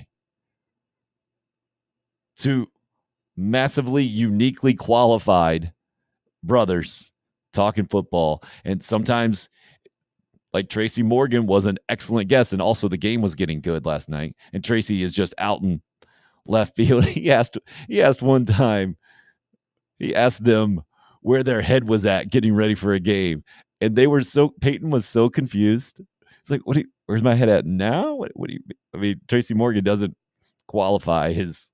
Two massively, uniquely qualified brothers talking football. And sometimes, like Tracy Morgan was an excellent guest, and also the game was getting good last night. And Tracy is just out in left field. He asked one time, he asked them where their head was at getting ready for a game. And Peyton was so confused. It's like, where's my head at now? What do you, I mean, Tracy Morgan doesn't qualify his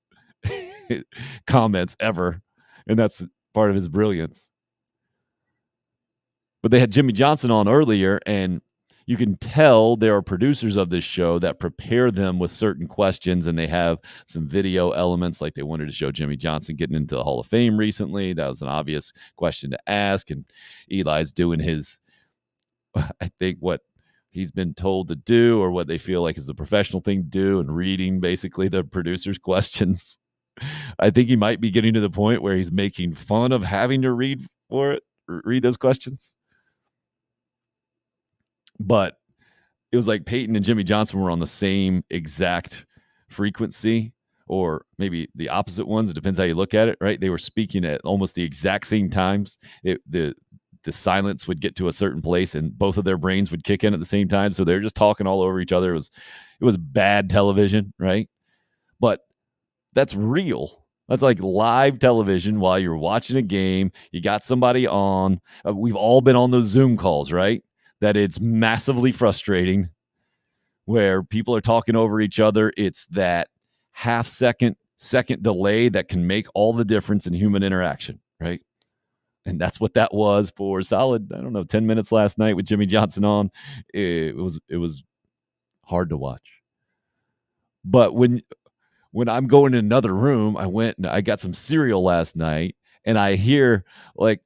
comments ever. And that's part of his brilliance. But they had Jimmy Johnson on earlier, and you can tell there are producers of this show that prepare them with certain questions, and they have some video elements, like they wanted to show Jimmy Johnson getting into the Hall of Fame recently. That was an obvious question to ask, and Eli's doing I think what he's been told to do or what they feel like is the professional thing to do, and reading basically the producers' questions. I think he might be getting to the point where he's making fun of having to read those questions. But it was like Peyton and Jimmy Johnson were on the same exact frequency, or maybe the opposite ones. It depends how you look at it, right? They were speaking at almost the exact same times. The silence would get to a certain place, and both of their brains would kick in at the same time. So they're just talking all over each other. It was bad television, right? But that's real. That's like live television while you're watching a game. You got somebody on. We've all been on those Zoom calls, right? That it's massively frustrating where people are talking over each other. It's that half second second delay that can make all the difference in human interaction, right? And that's what that was for solid, 10 minutes last night with Jimmy Johnson on. It was hard to watch. But when I'm going in another room, I went and I got some cereal last night, and I hear, like,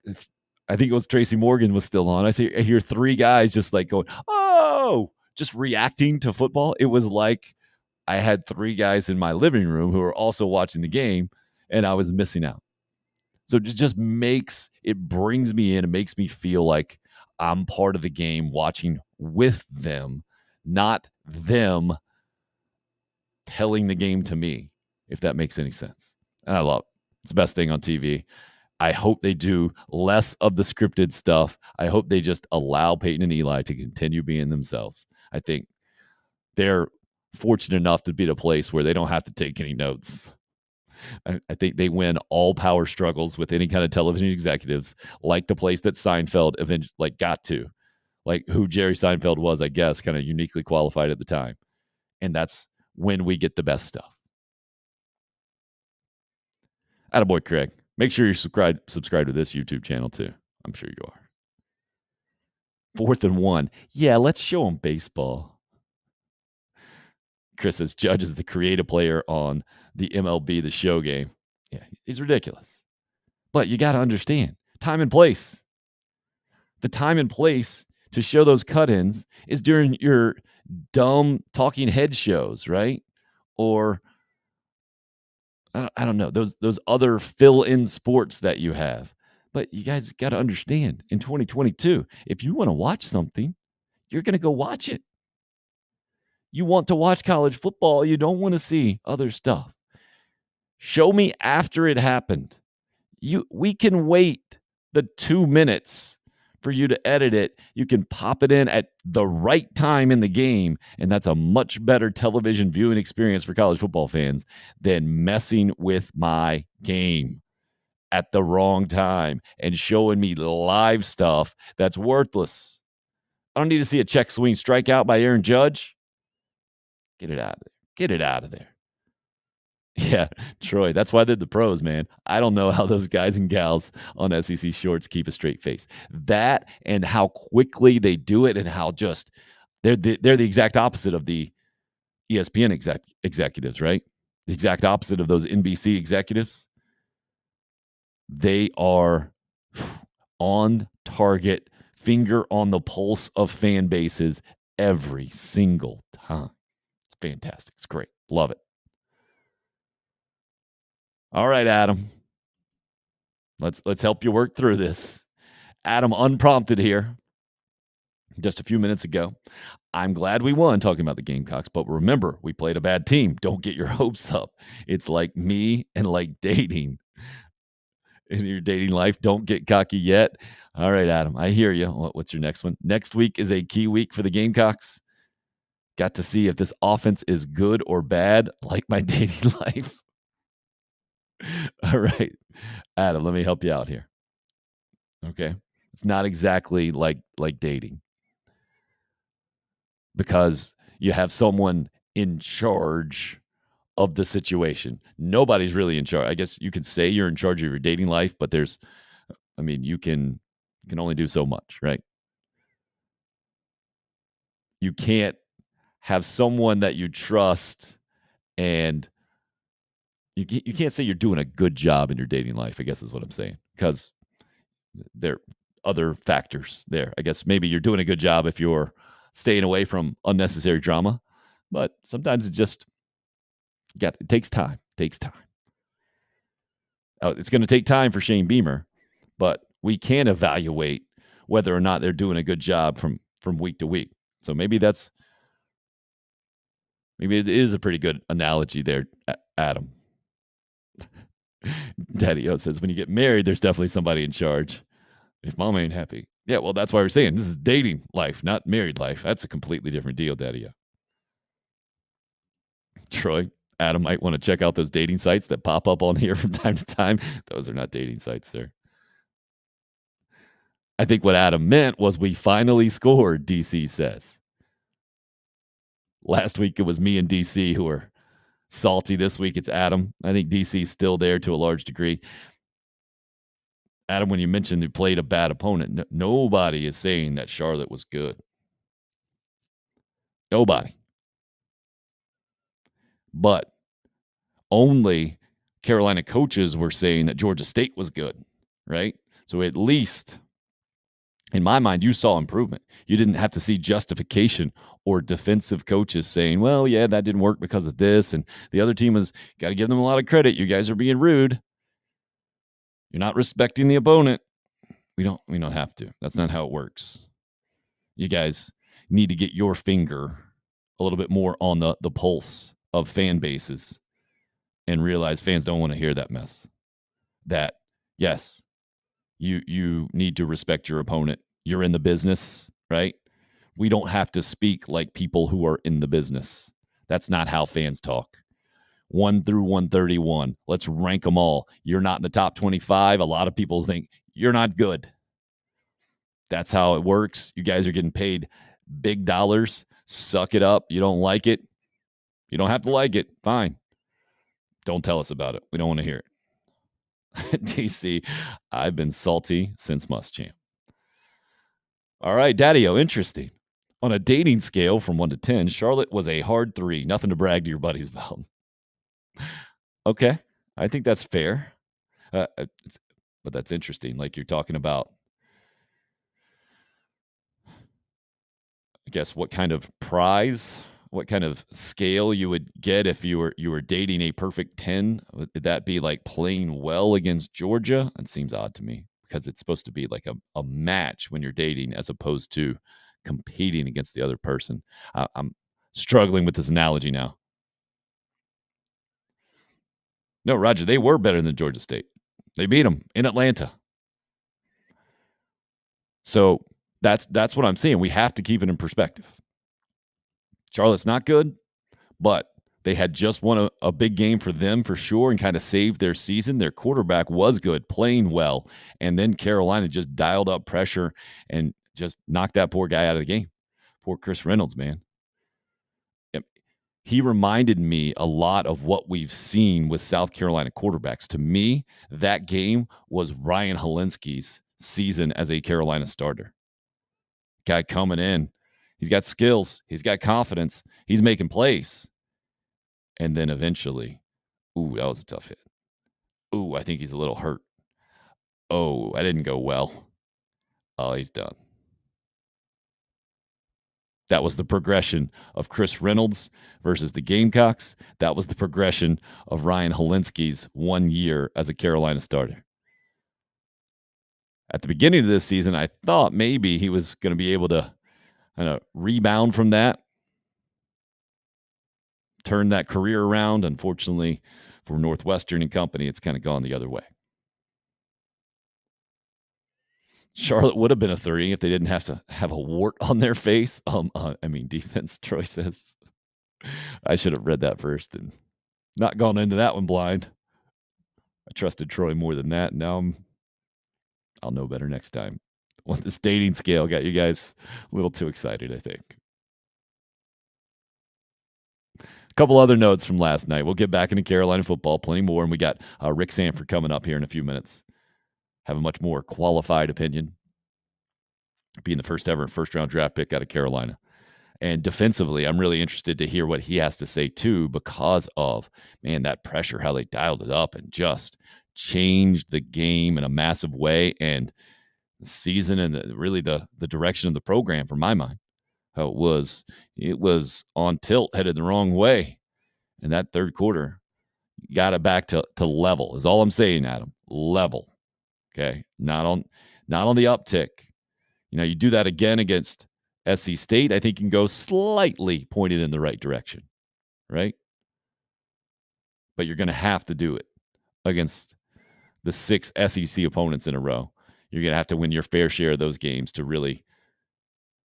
I think it was Tracy Morgan was still on. I hear three guys just like going, oh, just reacting to football. It was like I had three guys in my living room who were also watching the game, and I was missing out. So it just brings me in. It makes me feel like I'm part of the game watching with them, not them telling the game to me, if that makes any sense. And I love it. It's the best thing on TV. I hope they do less of the scripted stuff. I hope they just allow Peyton and Eli to continue being themselves. I think they're fortunate enough to be at a place where they don't have to take any notes. I think they win all power struggles with any kind of television executives, like the place that Seinfeld eventually got to, like who Jerry Seinfeld was, I guess, kind of uniquely qualified at the time. And that's when we get the best stuff. Attaboy, Craig. Make sure you're subscribed to this YouTube channel too. I'm sure you are. 4th and 1. Yeah, let's show them baseball. Chris says Judge is the creative player on the MLB The Show game. Yeah, he's ridiculous. But you got to understand, time and place. The time and place to show those cut-ins is during your dumb talking head shows, right? Or I don't know, those other fill-in sports that you have. But you guys got to understand, in 2022, if you want to watch something, you're going to go watch it. You want to watch college football, you don't want to see other stuff. Show me after it happened. We can wait the 2 minutes for you to edit it. You can pop it in at the right time in the game, and that's a much better television viewing experience for college football fans than messing with my game at the wrong time and showing me live stuff that's worthless. I don't need to see a check swing strikeout by Aaron Judge. Get it out of there. Get it out of there. Yeah, Troy, that's why they're the pros, man. I don't know how those guys and gals on SEC Shorts keep a straight face. That and how quickly they do it, and how just they're the exact opposite of the ESPN executives, right? The exact opposite of those NBC executives. They are on target, finger on the pulse of fan bases every single time. It's fantastic. It's great. Love it. All right, Adam. Let's help you work through this. Adam, unprompted here just a few minutes ago. I'm glad we won talking about the Gamecocks, but remember, we played a bad team. Don't get your hopes up. It's like me and like dating. In your dating life, don't get cocky yet. All right, Adam, I hear you. What's your next one? Next week is a key week for the Gamecocks. Got to see if this offense is good or bad, like my dating life. All right, Adam, let me help you out here. Okay. It's not exactly like dating, because you have someone in charge of the situation. Nobody's really in charge. I guess you could say you're in charge of your dating life, but you can only do so much, right? You can't have someone that you trust, and you can't say you're doing a good job in your dating life, I guess is what I'm saying, because there are other factors there. I guess maybe you're doing a good job if you're staying away from unnecessary drama, but sometimes it takes time. It's going to take time for Shane Beamer, but we can evaluate whether or not they're doing a good job from week to week. So maybe it is a pretty good analogy there, Adam. Daddy O says, when you get married, there's definitely somebody in charge. If mom ain't happy. Yeah, well, that's why we're saying this is dating life, not married life. That's a completely different deal, Daddy O. Troy, Adam might want to check out those dating sites that pop up on here from time to time. Those are not dating sites, sir. I think what Adam meant was we finally scored, DC says. Last week it was me and DC who were salty this week. It's Adam. I think DC's still there to a large degree. Adam, when you mentioned you played a bad opponent, nobody is saying that Charlotte was good. Nobody. But only Carolina coaches were saying that Georgia State was good, right? So at least, in my mind, you saw improvement. You didn't have to see justification or defensive coaches saying, well, yeah, that didn't work because of this. And the other team has got to give them a lot of credit. You guys are being rude. You're not respecting the opponent. We don't have to. That's not how it works. You guys need to get your finger a little bit more on the pulse of fan bases and realize fans don't want to hear that mess. That, yes, you need to respect your opponent. You're in the business, right? We don't have to speak like people who are in the business. That's not how fans talk. 1 through 131. Let's rank them all. You're not in the top 25. A lot of people think you're not good. That's how it works. You guys are getting paid big dollars. Suck it up. You don't like it. You don't have to like it. Fine. Don't tell us about it. We don't want to hear it. DC, I've been salty since Muschamp. All right, Daddy-O, interesting. On a dating scale from 1 to 10, Charlotte was a hard 3. Nothing to brag to your buddies about. Okay, I think that's fair. But that's interesting. Like you're talking about, I guess, what kind of prize, what kind of scale you would get if you were dating a perfect 10. Would that be like playing well against Georgia? That seems odd to me because it's supposed to be like a match when you're dating as opposed to competing against the other person. I'm struggling with this analogy now. No, Roger, they were better than Georgia State. They beat them in Atlanta. So that's what I'm saying. We have to keep it in perspective. Charlotte's not good, but they had just won a big game for them for sure and kind of saved their season. Their quarterback was good, playing well, and then Carolina just dialed up pressure and just knocked that poor guy out of the game. Poor Chris Reynolds, man. He reminded me a lot of what we've seen with South Carolina quarterbacks. To me, that game was Ryan Helinski's season as a Carolina starter. Guy coming in. He's got skills. He's got confidence. He's making plays. And then eventually, ooh, that was a tough hit. Ooh, I think he's a little hurt. Oh, that didn't go well. Oh, he's done. That was the progression of Chris Reynolds versus the Gamecocks. That was the progression of Ryan Helinski's 1 year as a Carolina starter. At the beginning of this season, I thought maybe he was going to be able to rebound from that, turn that career around. Unfortunately, for Northwestern and company, it's kind of gone the other way. Charlotte would have been a 3 if they didn't have to have a wart on their face. Defense, Troy says. I should have read that first and not gone into that one blind. I trusted Troy more than that. Now I'll know better next time. Well, this dating scale got you guys a little too excited, I think. A couple other notes from last night. We'll get back into Carolina football, plenty more, and we got Rick Sanford coming up here in a few minutes. Have a much more qualified opinion. Being the first ever first-round draft pick out of Carolina. And defensively, I'm really interested to hear what he has to say, too, because of, that pressure, how they dialed it up and just changed the game in a massive way. And the season and really the direction of the program, for my mind, how it was on tilt, headed the wrong way. And that third quarter got it back to level, is all I'm saying, Adam. Level. Okay, not on the uptick. You do that again against SC State, I think you can go slightly pointed in the right direction, right? But you're going to have to do it against the 6 SEC opponents in a row. You're going to have to win your fair share of those games to really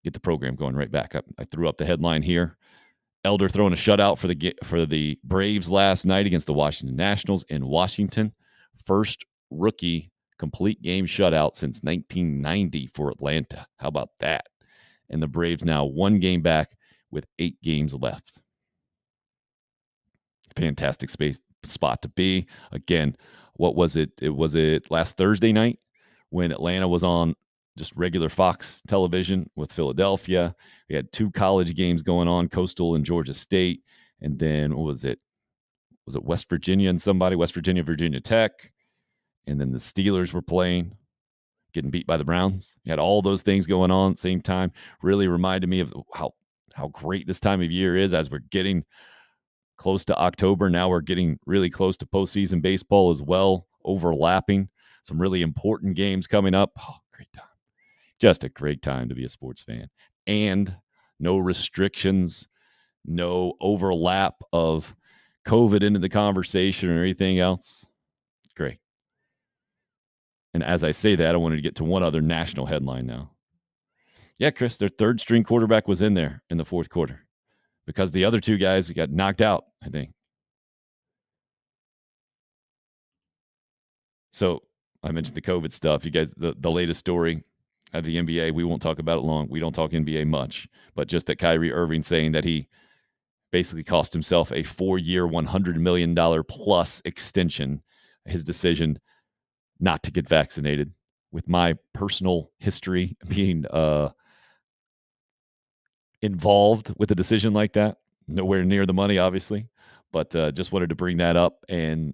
get the program going right back up. I threw up the headline here. Elder throwing a shutout for the Braves last night against the Washington Nationals in Washington. First rookie complete game shutout since 1990 for Atlanta. How about that? And the Braves now 1 game back with 8 games left. fantastic spot to be. Again, what was it? It was last Thursday night when Atlanta was on just regular Fox television with Philadelphia. We had 2 college games going on, Coastal and Georgia State. And then what was it? Was it West Virginia and somebody? West Virginia, Virginia Tech. And then the Steelers were playing, getting beat by the Browns. You had all those things going on at the same time. Really reminded me of how great this time of year is as we're getting close to October. Now we're getting really close to postseason baseball as well, overlapping. Some really important games coming up. Oh, great time. Just a great time to be a sports fan. And no restrictions, no overlap of COVID into the conversation or anything else. Great. And as I say that, I wanted to get to one other national headline now. Yeah, Chris, their third string quarterback was in there in the fourth quarter because the other 2 guys got knocked out, I think. So I mentioned the COVID stuff. You guys, the latest story out of the NBA, we won't talk about it long. We don't talk NBA much, but just that Kyrie Irving saying that he basically cost himself a 4-year, $100 million plus extension, his decision not to get vaccinated. With my personal history being involved with a decision like that, nowhere near the money, obviously, but just wanted to bring that up and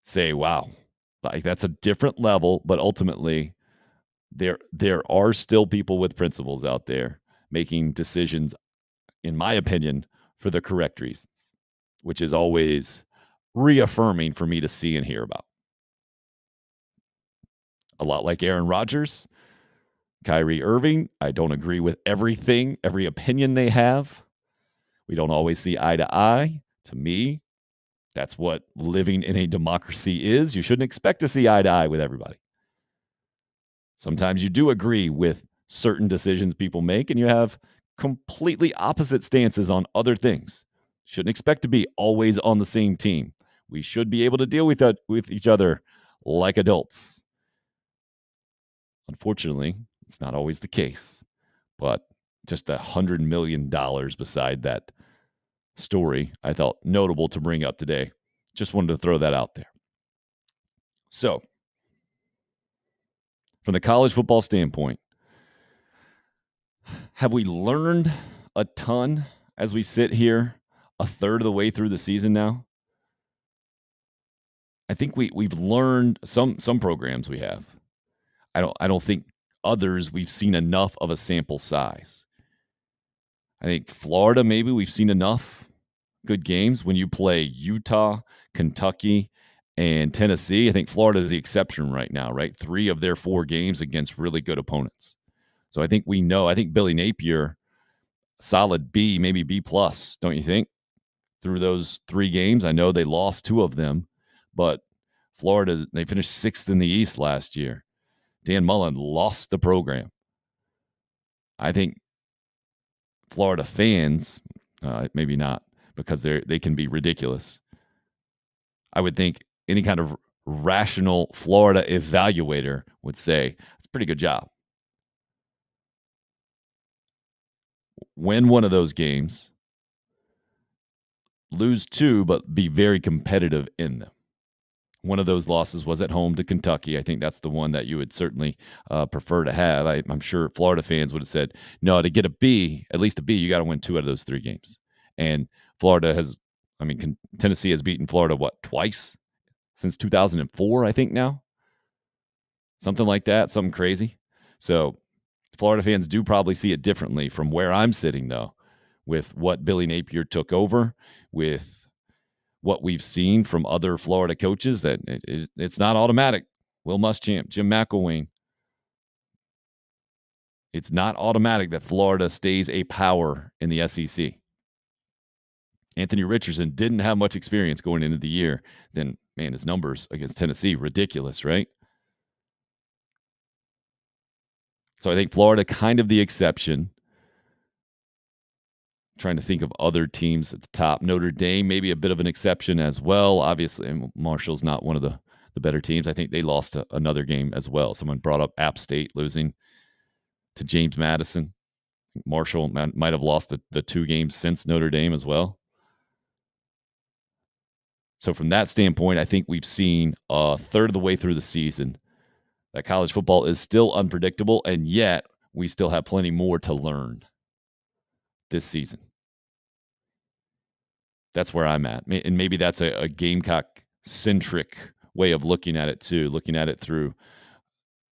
say, wow, like that's a different level, but ultimately there are still people with principles out there making decisions, in my opinion, for the correct reasons, which is always reaffirming for me to see and hear about. A lot like Aaron Rodgers, Kyrie Irving, I don't agree with everything, every opinion they have. We don't always see eye to eye. To me, that's what living in a democracy is. You shouldn't expect to see eye to eye with everybody. Sometimes you do agree with certain decisions people make, and you have completely opposite stances on other things. Shouldn't expect to be always on the same team. We should be able to deal with each other like adults. Unfortunately, it's not always the case. But just $100 million beside that story, I thought notable to bring up today. Just wanted to throw that out there. So, from the college football standpoint, have we learned a ton as we sit here a third of the way through the season now? I think we've learned some programs we have. I don't think others we've seen enough of a sample size. I think Florida, maybe we've seen enough good games. When you play Utah, Kentucky, and Tennessee, I think Florida is the exception right now, right? 3 of their 4 games against really good opponents. So I think we know. I think Billy Napier, solid B, maybe B+, don't you think? Through those 3 games, I know they lost 2 of them, but Florida, they finished 6th in the East last year. Dan Mullen lost the program. I think Florida fans, maybe not, because they can be ridiculous. I would think any kind of rational Florida evaluator would say, it's a pretty good job. Win one of those games, lose 2, but be very competitive in them. One of those losses was at home to Kentucky. I think that's the one that you would certainly prefer to have. I'm sure Florida fans would have said, no, to get a B, at least a B, you got to win 2 out of those 3 games. And Florida has, Tennessee has beaten Florida, twice? Since 2004, I think now? Something like that, something crazy. So Florida fans do probably see it differently from where I'm sitting, though, with what Billy Napier took over, with what we've seen from other Florida coaches, that it's not automatic. Will Muschamp, Jim McElwain. It's not automatic that Florida stays a power in the SEC. Anthony Richardson didn't have much experience going into the year. Then, man, his numbers against Tennessee, ridiculous, right? So I think Florida kind of the exception. Trying to think of other teams at the top. Notre Dame, maybe a bit of an exception as well. Obviously, Marshall's not one of the better teams. I think they lost another game as well. Someone brought up App State losing to James Madison. Marshall might have lost the 2 games since Notre Dame as well. So from that standpoint, I think we've seen a third of the way through the season that college football is still unpredictable, and yet we still have plenty more to learn this season. That's where I'm at. And maybe that's a Gamecock-centric way of looking at it too, looking at it through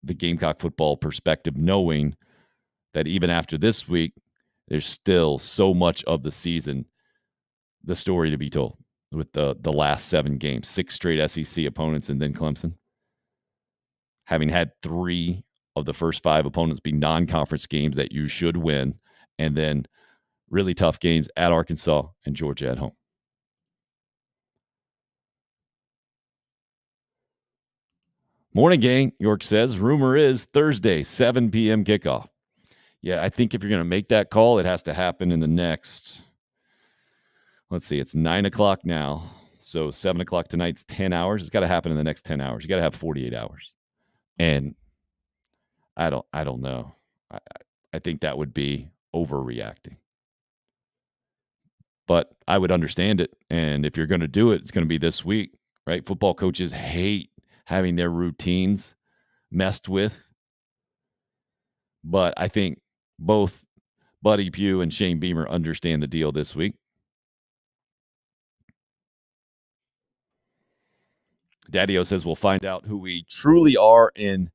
the Gamecock football perspective, knowing that even after this week, there's still so much of the season, the story to be told with the last 7 games, 6 straight SEC opponents, and then Clemson. Having had 3 of the first 5 opponents be non-conference games that you should win, and then really tough games at Arkansas and Georgia at home. Morning, gang. York says, rumor is Thursday, 7 p.m. kickoff. Yeah, I think if you're going to make that call, it has to happen in the next, let's see, it's 9 o'clock now. So 7 o'clock tonight's 10 hours. It's got to happen in the next 10 hours. You got to have 48 hours. And I don't know. I think that would be overreacting. But I would understand it. And if you're going to do it, it's going to be this week, right? Football coaches hate having their routines messed with. But I think both Buddy Pugh and Shane Beamer understand the deal this week. Daddy-O says we'll find out who we truly are in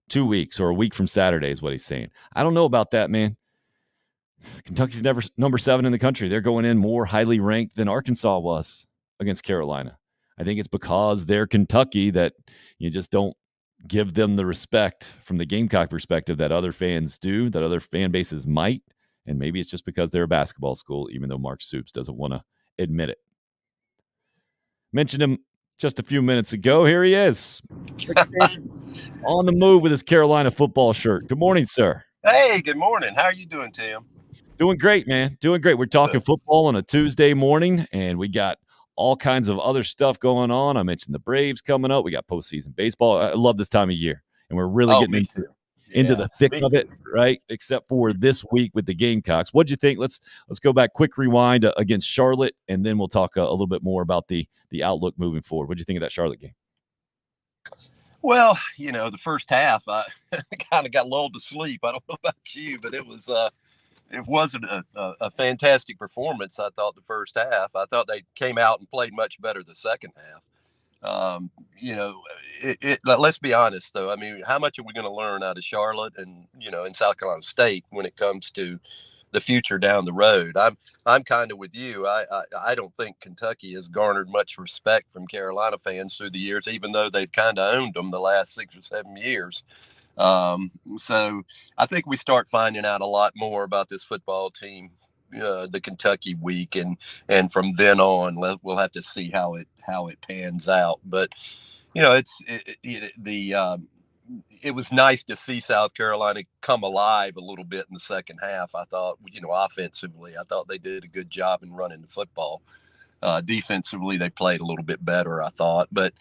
2 weeks, or a week from Saturday is what he's saying. I don't know about that, man. Kentucky's number 7 in the country. They're going in more highly ranked than Arkansas was against Carolina. I think it's because they're Kentucky that you just don't give them the respect from the Gamecock perspective that other fans do, that other fan bases might. And maybe it's just because they're a basketball school, even though Mark Supes doesn't want to admit it. Mentioned him just a few minutes ago. Here he is. On the move with his Carolina football shirt. Good morning, sir. Hey, good morning. How are you doing, Tim? Doing great, man. Doing great. We're talking football on a Tuesday morning, and we got all kinds of other stuff going on. I mentioned the Braves coming up. We got postseason baseball. I love this time of year, and we're really getting into the thick of it, right? Except for this week with the Gamecocks. What'd you think? Let's go back, quick rewind against Charlotte, and then we'll talk a little bit more about the outlook moving forward. What'd you think of that Charlotte game? Well, the first half, I kind of got lulled to sleep. I don't know about you, but it wasn't a fantastic performance. I thought the first half. I thought they came out and played much better the second half. Let's be honest, though. I mean, how much are we going to learn out of Charlotte and in South Carolina State when it comes to the future down the road? I'm kind of with you. I don't think Kentucky has garnered much respect from Carolina fans through the years, even though they've kind of owned them the last 6 or 7 years. So I think we start finding out a lot more about this football team, the Kentucky week, and from then on, we'll have to see how it pans out. But it was nice to see South Carolina come alive a little bit in the second half. I thought, offensively, I thought they did a good job in running the football. Defensively, they played a little bit better, I thought. But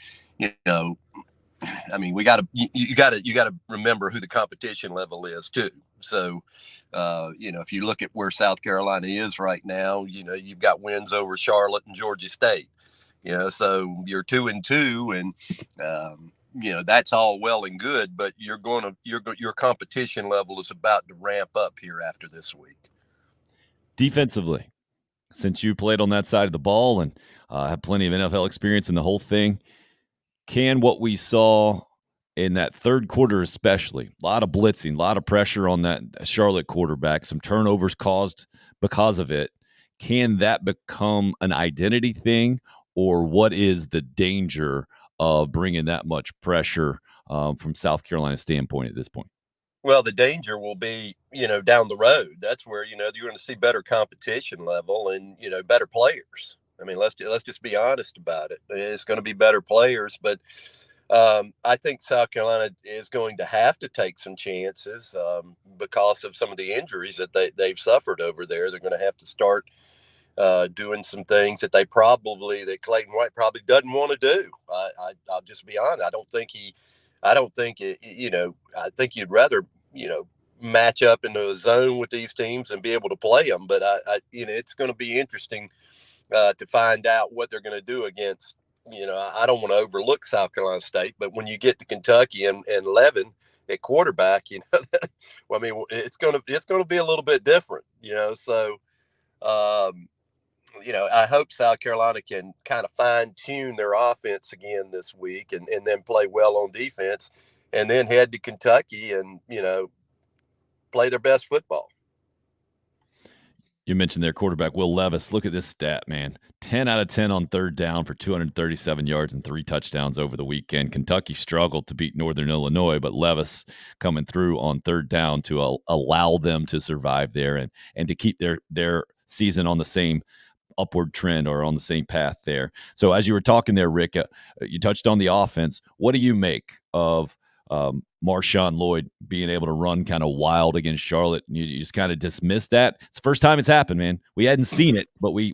I mean, you got to remember who the competition level is too. So, if you look at where South Carolina is right now, you've got wins over Charlotte and Georgia State. So you're 2-2, and that's all well and good. But your competition level is about to ramp up here after this week. Defensively, since you played on that side of the ball and have plenty of NFL experience in the whole thing, can what we saw in that third quarter, especially a lot of blitzing, a lot of pressure on that Charlotte quarterback, some turnovers caused because of it, can that become an identity thing, or what is the danger of bringing that much pressure from South Carolina's standpoint at this point? Well, the danger will be, down the road. That's where, you're going to see better competition level and, better players. I mean, let's just be honest about it. It's going to be better players, but I think South Carolina is going to have to take some chances because of some of the injuries that they've suffered over there. They're going to have to start doing some things that Clayton White probably doesn't want to do. I'll just be honest. I think you'd rather, match up into a zone with these teams and be able to play them. But it's going to be interesting to find out what they're going to do against I don't want to overlook South Carolina State, but when you get to Kentucky and Levin at quarterback, well, I mean, it's gonna be a little bit different, So, I hope South Carolina can kind of fine tune their offense again this week, and then play well on defense, and then head to Kentucky and play their best football. You mentioned their quarterback, Will Levis. Look at this stat, man. 10 out of 10 on third down for 237 yards and 3 touchdowns over the weekend. Kentucky struggled to beat Northern Illinois, but Levis coming through on third down to allow them to survive there and to keep their season on the same upward trend or on the same path there. So as you were talking there, Rick, you touched on the offense. What do you make of Marshawn Lloyd being able to run kind of wild against Charlotte? You just kind of dismiss that. It's the first time it's happened, man. We hadn't seen it, but we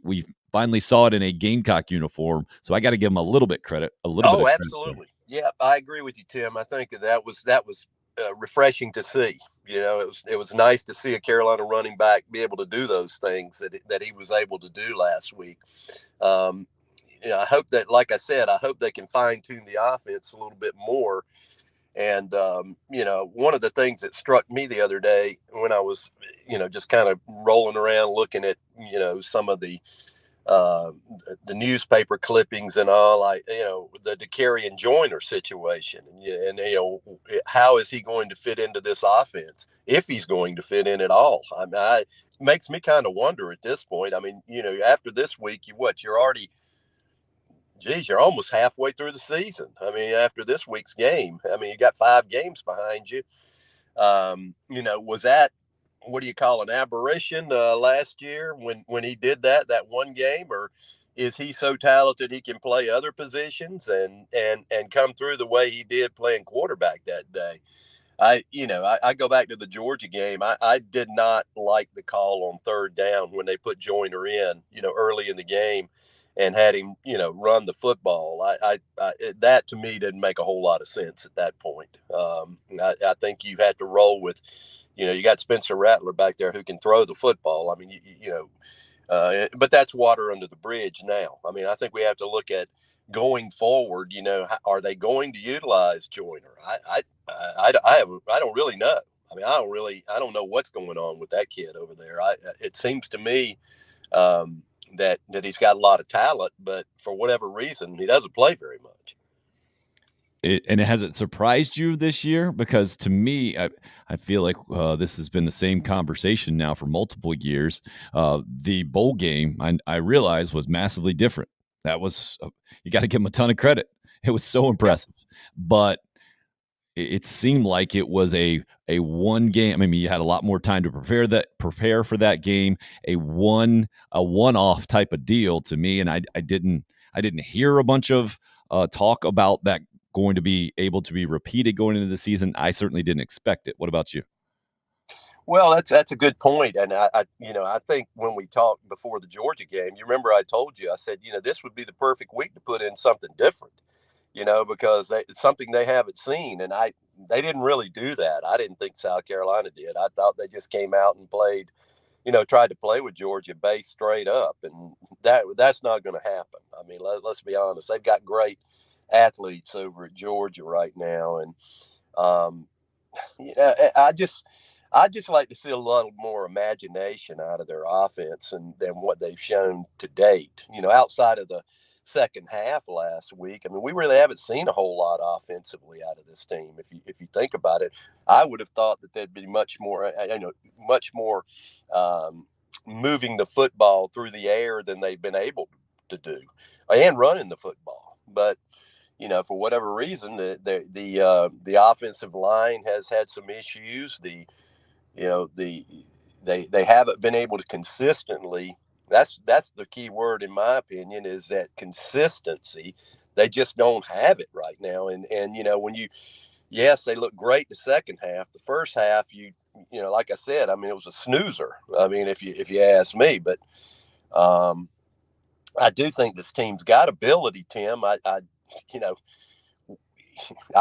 finally saw it in a Gamecock uniform. So I got to give him a little bit credit. Oh, absolutely. Yeah, I agree with you, Tim. I think that was refreshing to see. It was nice to see a Carolina running back be able to do those things that he was able to do last week. I hope that, like I said, I hope they can fine tune the offense a little bit more. And, one of the things that struck me the other day when I was, just kind of rolling around looking at, some of the newspaper clippings and all, the Dakarian Joyner situation, and how is he going to fit into this offense, if he's going to fit in at all? I mean, it makes me kind of wonder at this point. I mean, after this week, you're already, you're almost halfway through the season. I mean, after this week's game, I mean, you got 5 games behind you. Was that, what do you call, an aberration last year when he did that one game, or is he so talented he can play other positions and come through the way he did playing quarterback that day? I go back to the Georgia game. I did not like the call on third down when they put Joyner in, early in the game and had him, run the football. That to me didn't make a whole lot of sense at that point. I think you had to roll with, you got Spencer Rattler back there who can throw the football. I mean, but that's water under the bridge now. I mean, I think we have to look at going forward. Are they going to utilize Joyner? I don't really know. I mean, I don't know what's going on with that kid over there. It seems to me that he's got a lot of talent, but for whatever reason, he doesn't play very much. And has it surprised you this year? Because to me, I feel like this has been the same conversation now for multiple years. The bowl game, I realized, was massively different. That was, you got to give him a ton of credit. It was so impressive. But it seemed like it was a one game. I mean, you had a lot more time to prepare for that game. A one-off type of deal to me, and I didn't hear a bunch of talk about that going to be able to be repeated going into the season. I certainly didn't expect it. What about you? Well, that's a good point. And I think when we talked before the Georgia game, you remember I told you, I said, this would be the perfect week to put in something different, because it's something they haven't seen. And they didn't really do that. I didn't think South Carolina did. I thought they just came out and played, tried to play with Georgia base straight up. And that's not going to happen. I mean, let's be honest. They've got great athletes over at Georgia right now. And, I just like to see a little more imagination out of their offense than what they've shown to date, outside of the second half last week. I mean, we really haven't seen a whole lot offensively out of this team. If you think about it, I would have thought that there'd be much more moving the football through the air than they've been able to do, and running the football. But for whatever reason, the offensive line has had some issues. They haven't been able to consistently. That's the key word, in my opinion, is that consistency. They just don't have it right now. And yes, they look great the second half. The first half, like I said, I mean, it was a snoozer. I mean, if you ask me, but I do think this team's got ability, Tim. I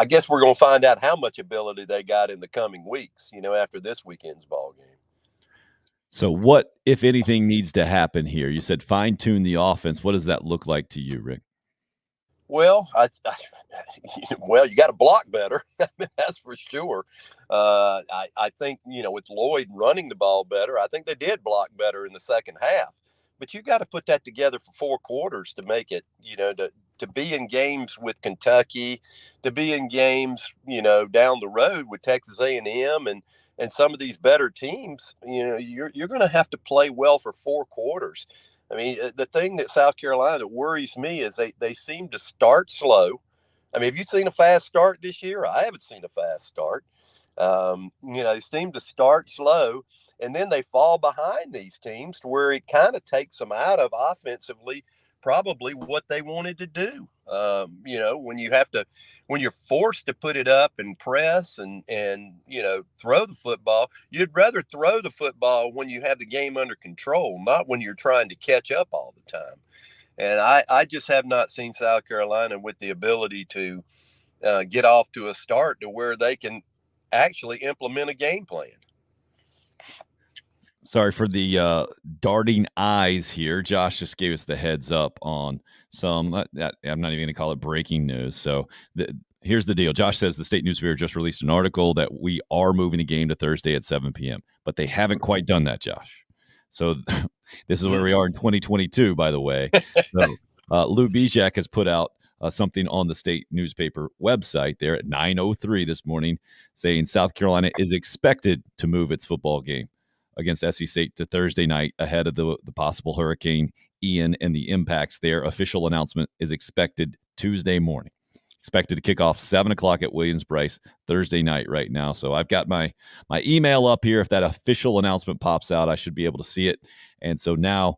guess we're going to find out how much ability they got in the coming weeks, after this weekend's ball game. So what, if anything, needs to happen here? You said fine-tune the offense. What does that look like to you, Rick? Well, well, you got to block better. I mean, that's for sure. I think, with Lloyd running the ball better, I think they did block better in the second half. But you got to put that together for 4 quarters to make it, to be in games with Kentucky, to be in games, down the road with Texas A&M and some of these better teams. You're going to have to play well for 4 quarters. I mean, the thing that South Carolina that worries me is they seem to start slow. I mean, have you seen a fast start this year? I haven't seen a fast start. They seem to start slow, and then they fall behind these teams to where it kind of takes them out of offensively, probably what they wanted to do. When you're forced to put it up and press and throw the football, you'd rather throw the football when you have the game under control, not when you're trying to catch up all the time. And I just have not seen South Carolina with the ability to get off to a start to where they can actually implement a game plan. Sorry for the darting eyes here. Josh just gave us the heads up on some, I'm not even going to call it breaking news. So here's the deal. Josh says the State Newspaper just released an article that we are moving the game to Thursday at 7 p.m., but they haven't quite done that, Josh. So this is where we are in 2022, by the way. So, Lou Bijak has put out something on the State Newspaper website there at 9:03 this morning saying South Carolina is expected to move its football game against SC State to Thursday night ahead of the possible Hurricane Ian and the impacts there. Official announcement is expected Tuesday morning. Expected to kick off 7 o'clock at Williams-Brice Thursday night right now. So I've got my email up here. If that official announcement pops out, I should be able to see it. And so now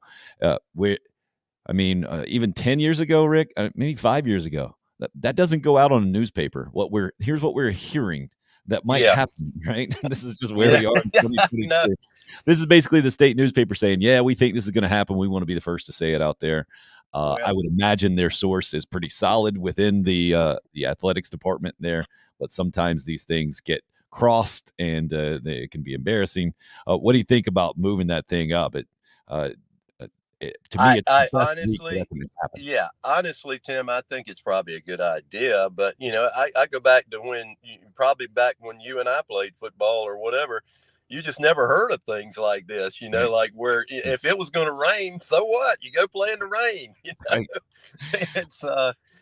even 10 years ago, Rick, maybe 5 years ago, that doesn't go out on a newspaper. Here's what we're hearing that might happen, right? This is just where we are in 2022. No. This is basically the State Newspaper saying, yeah, we think this is going to happen. We want to be the first to say it out there. I would imagine their source is pretty solid within the athletics department there, but sometimes these things get crossed and they can be embarrassing. What do you think about moving that thing up? To me, honestly, Tim, I think it's probably a good idea. But I go back to when you and I played football or whatever. You just never heard of things like this, like where if it was going to rain, so what? You go play in the rain. Right.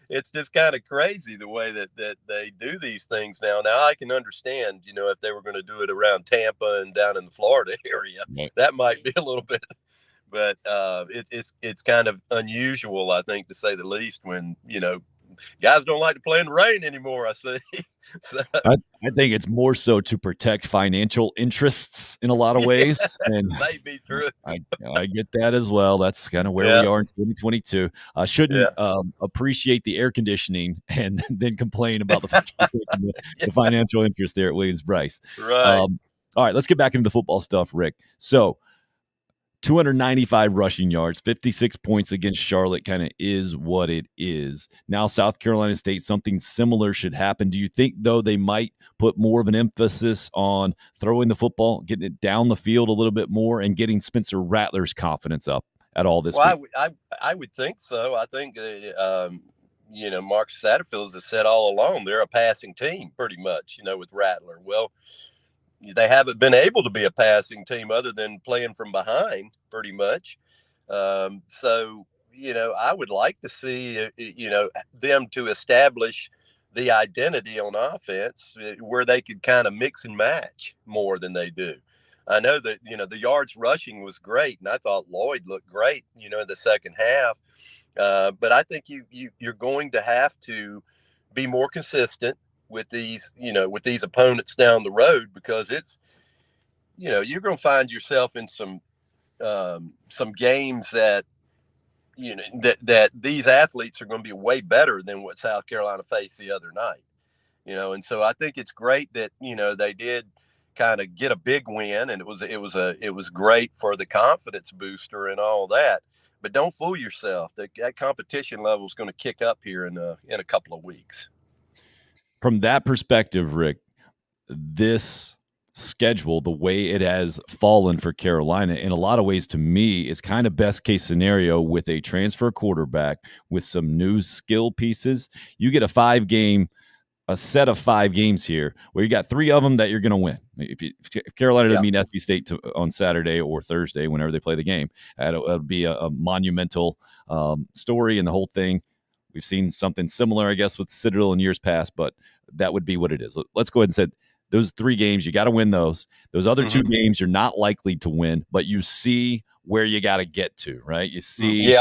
It's just kind of crazy the way that they do these things now. Now I can understand, if they were going to do it around Tampa and down in the Florida area, that might be a little bit. But it's kind of unusual, I think, to say the least, when guys don't like to play in the rain anymore. I see. So, I think it's more so to protect financial interests in a lot of ways. And maybe true. I get that as well. That's kind of where we are in 2022. I shouldn't appreciate the air conditioning and then complain about the financial interest there at Williams-Brice. Right. All right, let's get back into the football stuff, Rick. So 295 rushing yards, 56 points against Charlotte kind of is what it is. Now South Carolina State, something similar should happen. Do you think, though, they might put more of an emphasis on throwing the football, getting it down the field a little bit more, and getting Spencer Rattler's confidence up at all this week? I would think so. I think, Mark Satterfield has said all along they're a passing team pretty much, with Rattler. Well, they haven't been able to be a passing team other than playing from behind pretty much. So, I would like to see, them to establish the identity on offense where they could kind of mix and match more than they do. I know that, the yards rushing was great, and I thought Lloyd looked great, in the second half. But I think you're going to have to be more consistent with these opponents down the road, because it's, you're going to find yourself in some games that, that these athletes are going to be way better than what South Carolina faced the other night, and so I think it's great that, they did kind of get a big win, and it was great for the confidence booster and all that. But don't fool yourself. That competition level is going to kick up here in a couple of weeks. From that perspective, Rick, this schedule, the way it has fallen for Carolina, in a lot of ways, to me, is kind of best case scenario with a transfer quarterback with some new skill pieces. You get a set of 5 games here where you got 3 of them that you're going to win. If Carolina doesn't meet NC State on Saturday or Thursday, whenever they play the game, it'll be a monumental story and the whole thing. We've seen something similar, I guess, with Citadel in years past, but that would be what it is. Let's go ahead and say those 3 games, you got to win those. Those other 2 games, you're not likely to win, but you see where you got to get to, right? You see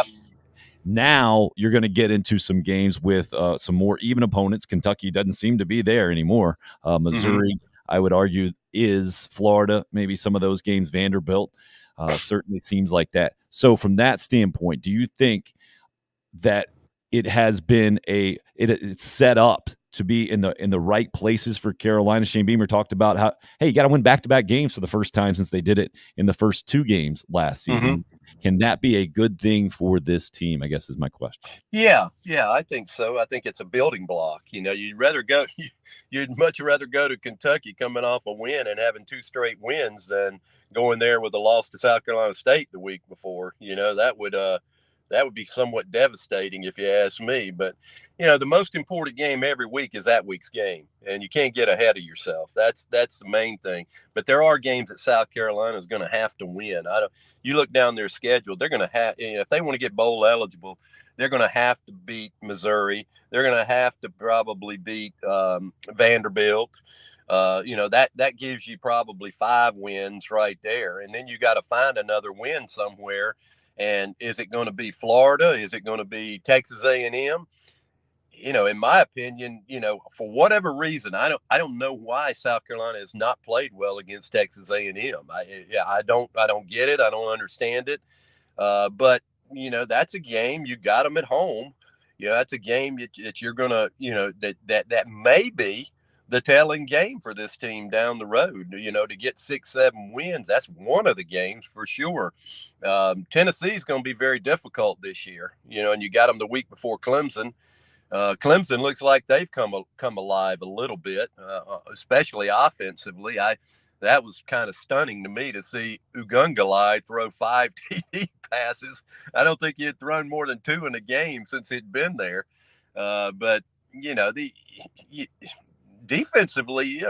now you're going to get into some games with some more even opponents. Kentucky doesn't seem to be there anymore. Missouri, I would argue, is. Florida, maybe some of those games. Vanderbilt certainly seems like that. So from that standpoint, do you think that it has been it's set up to be in the right places for Carolina? Shane Beamer talked about how, hey, you got to win back-to-back games for the first time since they did it in the first 2 games last season. Can that be a good thing for this team, I guess, is my question. Yeah, I think so. I think it's a building block. You'd much rather go to Kentucky coming off a win and having 2 straight wins than going there with a loss to South Carolina State the week before. That would be somewhat devastating if you ask me. But, the most important game every week is that week's game, and you can't get ahead of yourself. That's the main thing. But there are games that South Carolina is going to have to win. You look down their schedule, they're going to have, if they want to get bowl eligible, they're going to have to beat Missouri. They're going to have to probably beat Vanderbilt. That gives you probably 5 wins right there. And then you got to find another win somewhere. And is it going to be Florida? Is it going to be Texas A&M? In my opinion, for whatever reason, I don't know why South Carolina has not played well against Texas A&M. I don't get it. I don't understand it. But that's a game. You got them at home. That's a game that you're gonna, that may be the telling game for this team down the road, to get 6-7 wins. That's one of the games for sure. Tennessee is going to be very difficult this year, and you got them the week before Clemson. Clemson looks like they've come alive a little bit, especially offensively. That was kind of stunning to me to see Ugungalai throw 5 TD passes. I don't think he had thrown more than 2 in a game since he'd been there. But defensively,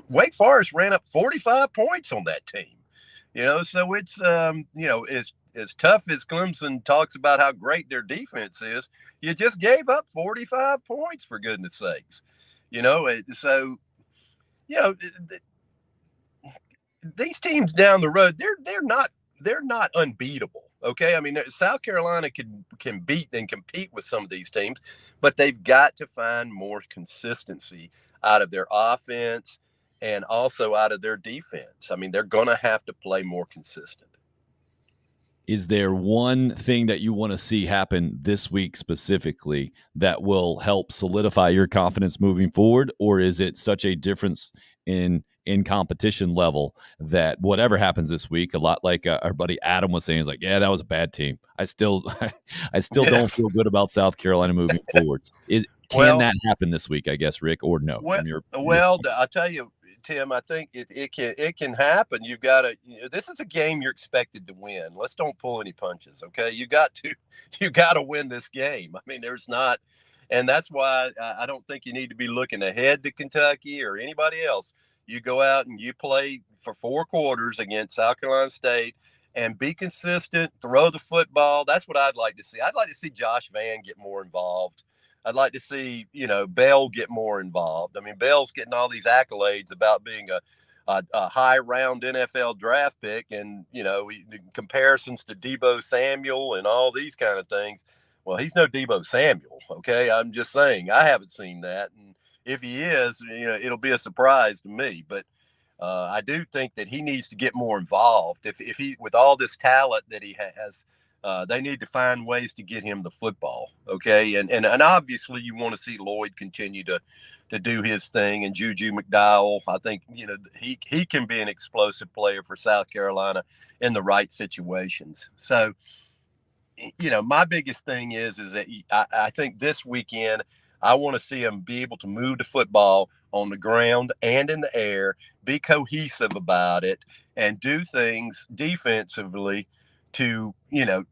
Wake Forest ran up 45 points on that team. So it's as tough as Clemson talks about how great their defense is, you just gave up 45 points, for goodness sakes. These teams down the road, they're not unbeatable. Okay, I mean, South Carolina can beat and compete with some of these teams, but they've got to find more consistency out of their offense and also out of their defense. I mean, they're going to have to play more consistent. Is there one thing that you want to see happen this week specifically that will help solidify your confidence moving forward? Or is it such a difference in competition level that whatever happens this week, a lot like our buddy Adam was saying, is like, yeah, that was a bad team. I still don't feel good about South Carolina moving forward. Can that happen this week, I guess, Rick, or no? I'll tell you, Tim, I think it can happen. You've got to. This is a game you're expected to win. Let's don't pull any punches, okay? You got to win this game. I mean, there's not, and that's why I don't think you need to be looking ahead to Kentucky or anybody else. You go out and you play for 4 quarters against South Carolina State and be consistent. Throw the football. That's what I'd like to see. I'd like to see Josh Vann get more involved. I'd like to see, Bell get more involved. I mean, Bell's getting all these accolades about being a high round NFL draft pick and, the comparisons to Deebo Samuel and all these kind of things. Well, he's no Deebo Samuel. Okay. I'm just saying I haven't seen that. And if he is, it'll be a surprise to me, but I do think that he needs to get more involved. If he, with all this talent that he has, they need to find ways to get him the football. Okay. And obviously you want to see Lloyd continue to do his thing, and Juju McDowell. I think, he can be an explosive player for South Carolina in the right situations. So, my biggest thing is that I think this weekend, I want to see them be able to move the football on the ground and in the air, be cohesive about it, and do things defensively to,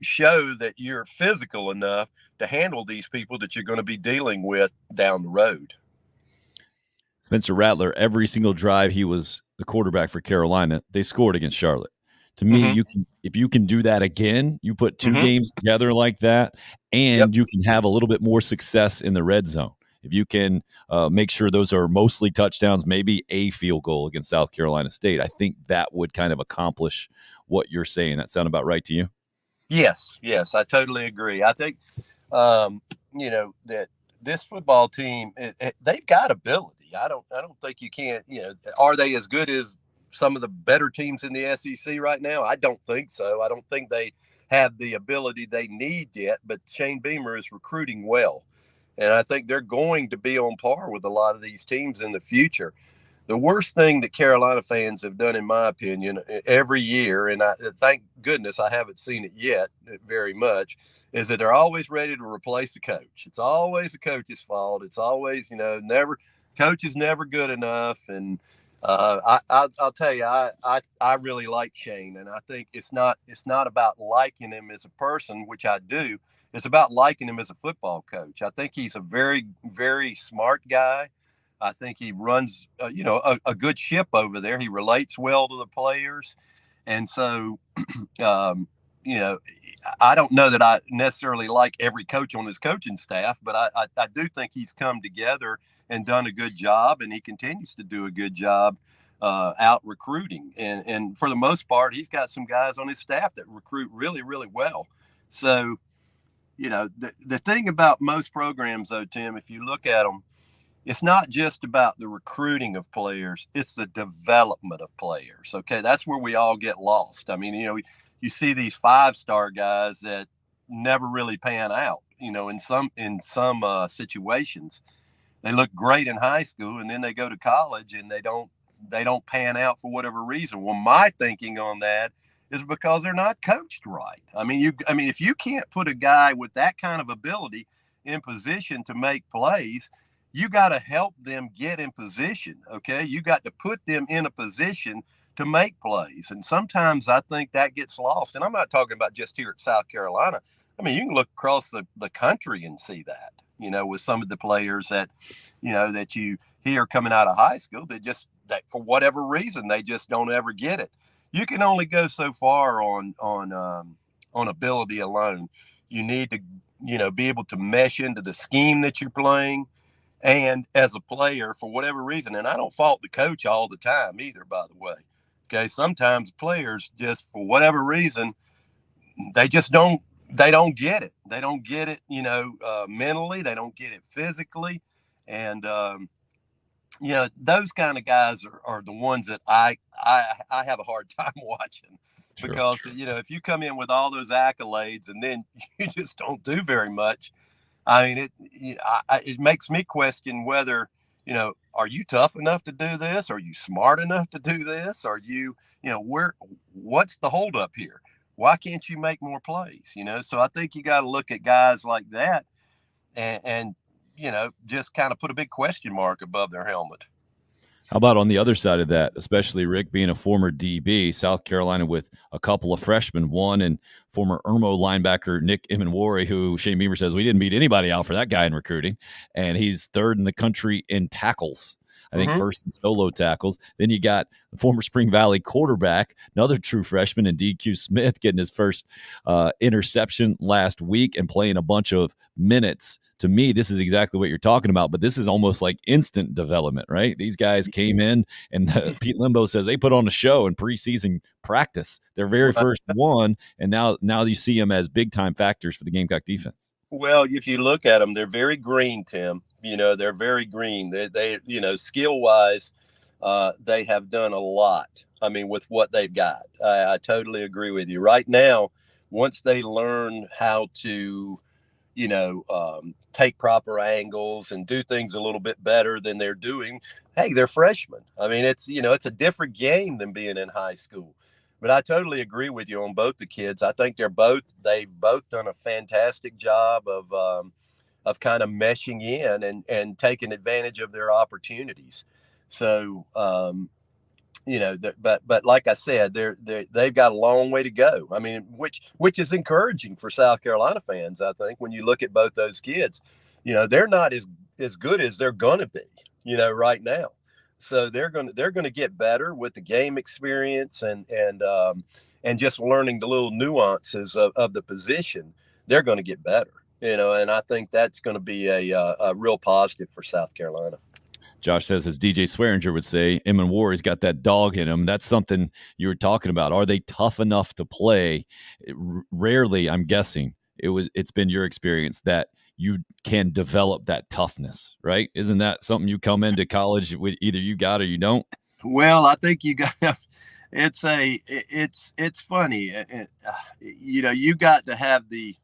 show that you're physical enough to handle these people that you're going to be dealing with down the road. Spencer Rattler, every single drive he was the quarterback for Carolina, they scored against Charlotte. To me, if you can do that again, you put two games together like that, and you can have a little bit more success in the red zone. If you can make sure those are mostly touchdowns, maybe a field goal against South Carolina State, I think that would kind of accomplish what you're saying. That sound about right to you? Yes, I totally agree. I think, that this football team, they've got ability. I don't think you can't, are they as good as some of the better teams in the SEC right now? I don't think so. I don't think they have the ability they need yet, but Shane Beamer is recruiting well. And I think they're going to be on par with a lot of these teams in the future. The worst thing that Carolina fans have done, in my opinion, every year, and I thank goodness I haven't seen it yet very much, is that they're always ready to replace the coach. It's always the coach's fault. It's always, coach is never good enough. And I'll tell you, I really like Shane, and I think it's not about liking him as a person, which I do. It's about liking him as a football coach. I think he's a very, very smart guy. I think he runs, a good ship over there. He relates well to the players. And so, I don't know that I necessarily like every coach on his coaching staff, but I do think he's come together and done a good job, and he continues to do a good job out recruiting. And for the most part, he's got some guys on his staff that recruit really, really well. So, the thing about most programs, though, Tim, if you look at them, it's not just about the recruiting of players, it's the development of players. Okay, that's where we all get lost. I mean, you see these 5-star guys that never really pan out, in some situations. They look great in high school, and then they go to college and they don't pan out for whatever reason. Well, my thinking on that is because they're not coached right. I mean, if you can't put a guy with that kind of ability in position to make plays, you got to help them get in position. Okay. You got to put them in a position to make plays. And sometimes I think that gets lost. And I'm not talking about just here at South Carolina. I mean, you can look across the country and see that, with some of the players that you hear coming out of high school that for whatever reason, they just don't ever get it. You can only go so far on ability alone. You need to, be able to mesh into the scheme that you're playing. And as a player, for whatever reason, and I don't fault the coach all the time either, by the way. Okay, sometimes players just, for whatever reason, they don't get it. They don't get it, mentally. They don't get it physically. And, those kind of guys are the ones that I have a hard time watching. Sure, because, if you come in with all those accolades and then you just don't do very much, I mean, it makes me question whether, are you tough enough to do this? Are you smart enough to do this? Are you, what's the holdup here? Why can't you make more plays? So I think you got to look at guys like that and just kind of put a big question mark above their helmet. How about on the other side of that, especially Rick being a former DB, South Carolina with a couple of freshmen, one and former Irmo linebacker Nick Imanwari, who Shane Beamer says we didn't beat anybody out for that guy in recruiting, and he's third in the country in tackles. I think first in solo tackles. Then you got the former Spring Valley quarterback, another true freshman in DQ Smith, getting his first interception last week and playing a bunch of minutes. To me, this is exactly what you're talking about, but this is almost like instant development, right? These guys came in, and Pete Limbo says they put on a show in preseason practice, their very first one, and now you see them as big-time factors for the Gamecock defense. Well, if you look at them, they're very green, Tim. They're very green. They skill-wise, they have done a lot. I mean, with what they've got. I totally agree with you. Right now, once they learn how to, take proper angles and do things a little bit better than they're doing, hey, they're freshmen. I mean, it's a different game than being in high school. But I totally agree with you on both the kids. I think they've both done a fantastic job of kind of meshing in and taking advantage of their opportunities. So, but like I said, they've got a long way to go. I mean, which is encouraging for South Carolina fans. I think when you look at both those kids, they're not as good as they're going to be, right now. So they're going to get better with the game experience and just learning the little nuances of the position. They're going to get better, and I think that's going to be a real positive for South Carolina. Josh says, as DJ Swearinger would say, Eamon Warry's got that dog in him. That's something you were talking about. Are they tough enough to play? Rarely, I'm guessing, it's been your experience that you can develop that toughness, right? Isn't that something you come into college with, either you got or you don't? Well, I think you got. It's funny. You got to have the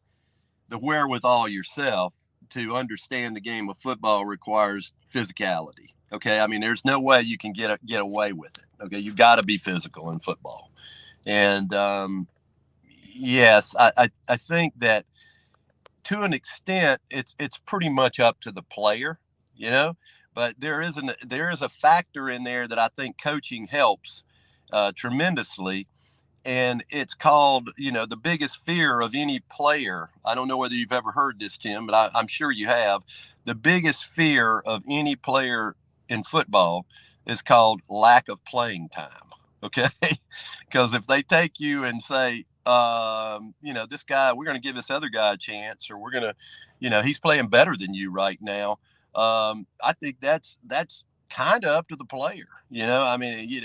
wherewithal yourself to understand the game of football requires physicality. Okay. I mean, there's no way you can get away with it. Okay. You got to be physical in football. And, yes, I think that to an extent it's pretty much up to the player, but there is a factor in there that I think coaching helps, tremendously. And it's called, the biggest fear of any player. I don't know whether you've ever heard this, Tim, but I'm sure you have. The biggest fear of any player in football is called lack of playing time. Okay. Because if they take you and say, this guy, we're going to give this other guy a chance, or we're going to, he's playing better than you right now. I think that's kind of up to the player. I mean,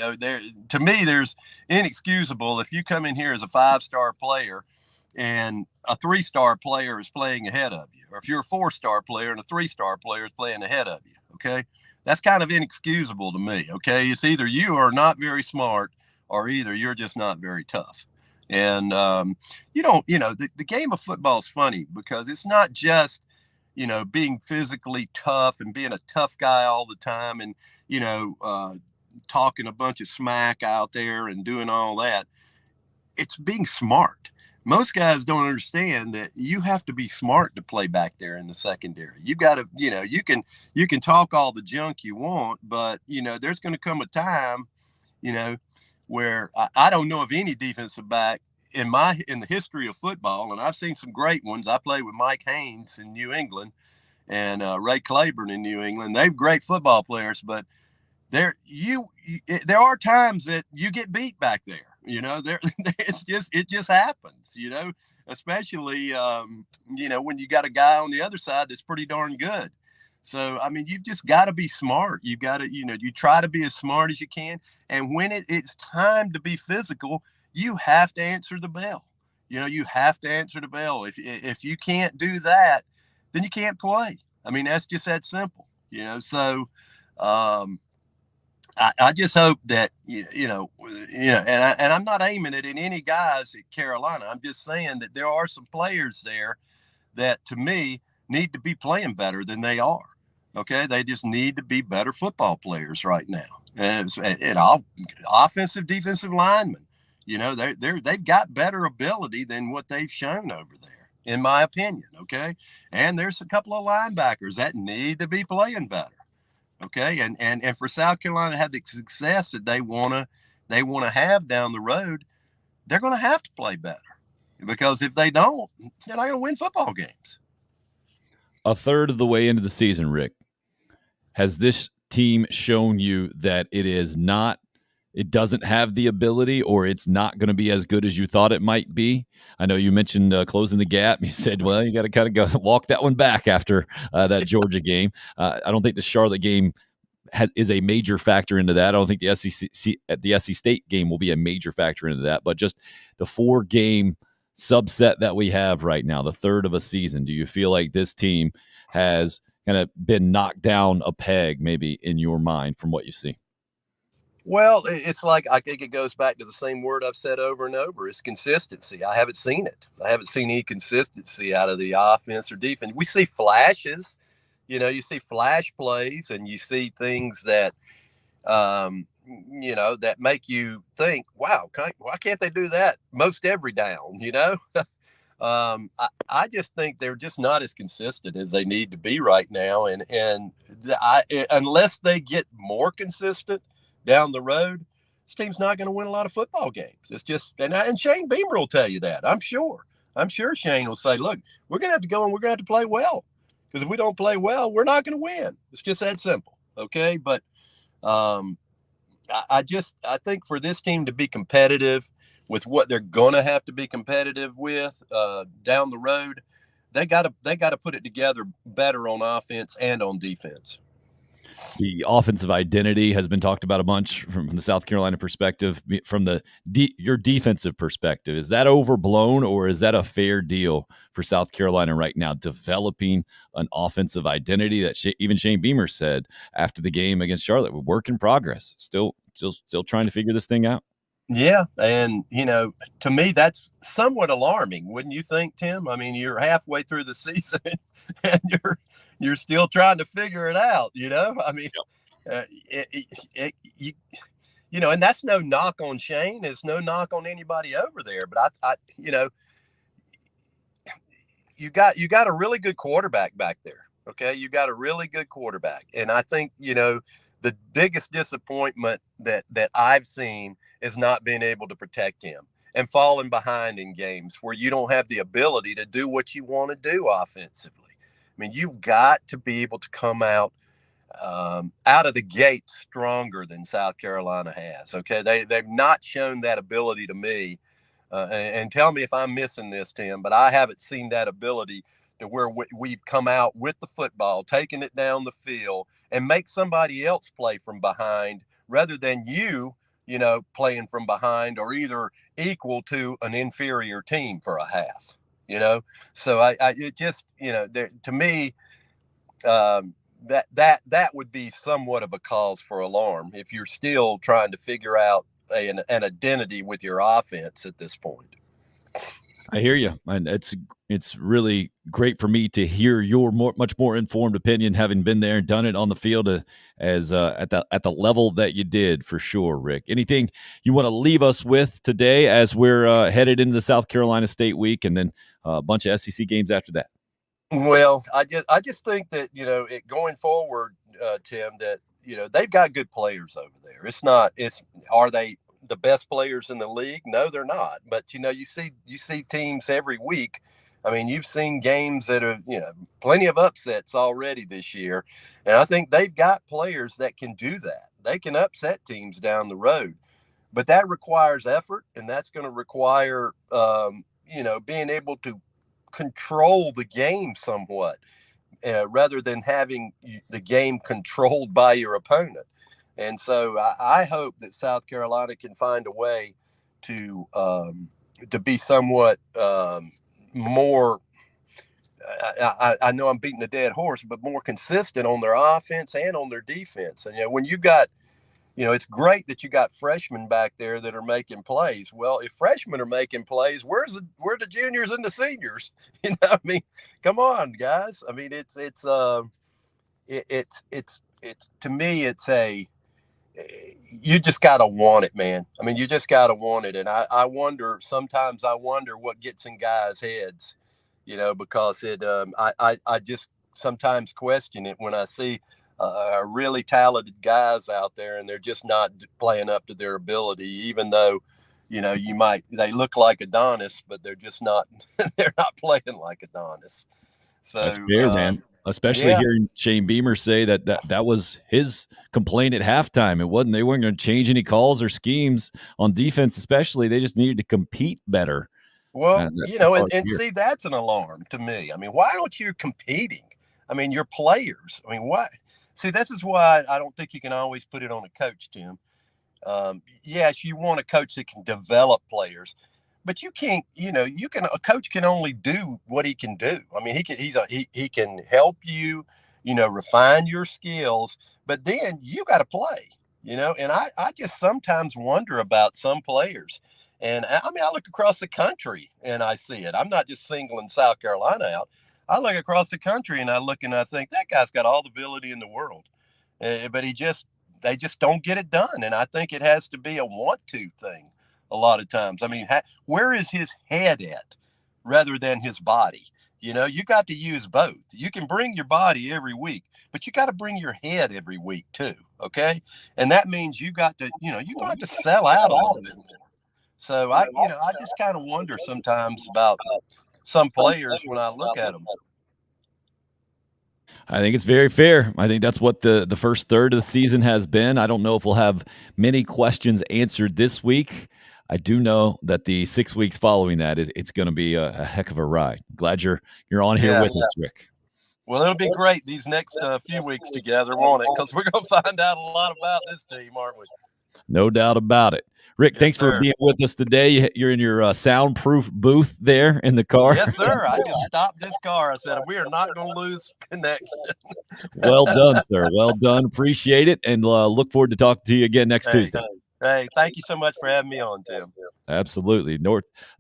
to me, there's inexcusable if you come in here as a 5-star player and a 3-star player is playing ahead of you, or if you're a 4-star player and a 3-star player is playing ahead of you. Okay. That's kind of inexcusable to me. Okay. It's either you are not very smart or either you're just not very tough. And, the game of football is funny because it's not just, being physically tough and being a tough guy all the time and, talking a bunch of smack out there and doing all that. It's being smart. Most guys don't understand that you have to be smart to play back there in the secondary. You got to, you can talk all the junk you want, but, there's going to come a time, where I don't know of any defensive back in the history of football, and I've seen some great ones. I played with Mike Haynes in New England and Ray Claiborne in New England. They're great football players, but there are times that you get beat back there. It just happens. Especially when you got a guy on the other side that's pretty darn good. So, I mean, you've just got to be smart. You've got to, you try to be as smart as you can. And when it's time to be physical, you have to answer the bell. You have to answer the bell. If you can't do that, then you can't play. I mean, that's just that simple, So, I just hope that, and I'm not aiming it at any guys at Carolina. I'm just saying that there are some players there that, to me, need to be playing better than they are. Okay. They just need to be better football players right now. And all offensive, defensive linemen, they've got better ability than what they've shown over there, in my opinion. Okay. And there's a couple of linebackers that need to be playing better. Okay. And for South Carolina to have the success that they want to have down the road, they're going to have to play better, because if they don't, they're not going to win football games. A third of the way into the season, Rick, has this team shown you that it doesn't have the ability, or it's not going to be as good as you thought it might be? I know you mentioned closing the gap. You said, well, you got to kind of go walk that one back after that Georgia game. I don't think the Charlotte game is a major factor into that. I don't think the SC State game will be a major factor into that, but just the 4-game subset that we have right now, the third of a season. Do you feel like this team has kind of been knocked down a peg, maybe, in your mind from what you see? Well, it's like, I think it goes back to the same word I've said over and over. It's consistency. I haven't seen it. I haven't seen any consistency out of the offense or defense. We see flashes, you see flash plays, and you see things that, that make you think, wow, why can't they do that most every down, I just think they're just not as consistent as they need to be right now. Unless they get more consistent down the road, this team's not going to win a lot of football games. It's just, and Shane Beamer will tell you that. I'm sure Shane will say, look, we're going to have to go and we're going to have to play well, because if we don't play well, we're not going to win. It's just that simple. Okay. But I think for this team to be competitive with what they're going to have to be competitive with down the road, they got to put it together better on offense and on defense. The offensive identity has been talked about a bunch from the South Carolina perspective. From your defensive perspective, is that overblown, or is that a fair deal for South Carolina right now, developing an offensive identity that even Shane Beamer said after the game against Charlotte, work in progress, still trying to figure this thing out? Yeah, and to me that's somewhat alarming, wouldn't you think, Tim? I mean, you're halfway through the season and you're still trying to figure it out. I mean, and that's no knock on Shane. It's no knock on anybody over there. But I you got a really good quarterback back there. Okay, you got a really good quarterback, and I think the biggest disappointment that I've seen is not being able to protect him and falling behind in games where you don't have the ability to do what you want to do offensively. I mean, you've got to be able to come out of the gate stronger than South Carolina has. Okay, they've not shown that ability to me, and tell me if I'm missing this, Tim, but I haven't seen that ability to where we've come out with the football, taking it down the field, and make somebody else play from behind rather than playing from behind or either equal to an inferior team for a half. So it just to me that would be somewhat of a cause for alarm if you're still trying to figure out an identity with your offense at this point. I hear you, and it's really great for me to hear your much more informed opinion, having been there and done it on the field as at the level that you did, for sure. Rick, anything you want to leave us with today as we're headed into the South Carolina State week, and then a bunch of SEC games after that? Well, I just think that going forward, Tim, that they've got good players over there. Are they the best players in the league? No, they're not. But you see teams every week. I mean, you've seen games that are plenty of upsets already this year, and I think they've got players that can do that. They can upset teams down the road, but that requires effort, and that's going to require being able to control the game somewhat, rather than having the game controlled by your opponent. And so I hope that South Carolina can find a way to be somewhat more, I know I'm beating a dead horse, but more consistent on their offense and on their defense. And, when you've got, it's great that you got freshmen back there that are making plays. Well, if freshmen are making plays, where are the juniors and the seniors? I mean, come on, guys. I mean, it's to me, you just got to want it, man. I mean, you just got to want it. And sometimes I wonder what gets in guys' heads, because I just sometimes question it when I see really talented guys out there and they're just not playing up to their ability, even though, they look like Adonis, but they're just not, they're not playing like Adonis. So that's fair, man. Especially hearing Shane Beamer say that was his complaint at halftime. They weren't going to change any calls or schemes on defense, especially. They just needed to compete better. Well, see, that's an alarm to me. I mean, why aren't you competing? I mean, your players. I mean, why? See, this is why I don't think you can always put it on a coach, Tim. Yes, you want a coach that can develop players, but you can't. A coach can only do what he can do. I mean, he can help you, refine your skills, but then you got to play. And I just sometimes wonder about some players. And I mean, I look across the country and I see it. I'm not just singling South Carolina out. I look across the country and I look and I think that guy's got all the ability in the world, but they just don't get it done. And I think it has to be a want to thing a lot of times. I mean, where is his head at rather than his body. You know, you got to use both. You can bring your body every week, but you got to bring your head every week too. Okay. And that means you got to, you got to sell out a little bit more. So I just kind of wonder sometimes about some players when I look at them. I think it's very fair. I think that's what the first third of the season has been. I don't know if we'll have many questions answered this week. I do know that the 6 weeks following that it's going to be a heck of a ride. Glad you're on here with us, Rick. Well, it'll be great these next few weeks together, won't it? Because we're going to find out a lot about this team, aren't we? No doubt about it. Rick, thanks for being with us today. You're in your soundproof booth there in the car. Yes, sir. I just stopped this car. I said, we are not going to lose connection. Well done, sir. Well done. Appreciate it. And look forward to talking to you again next Tuesday. Hey, thank you so much for having me on, Tim. Absolutely.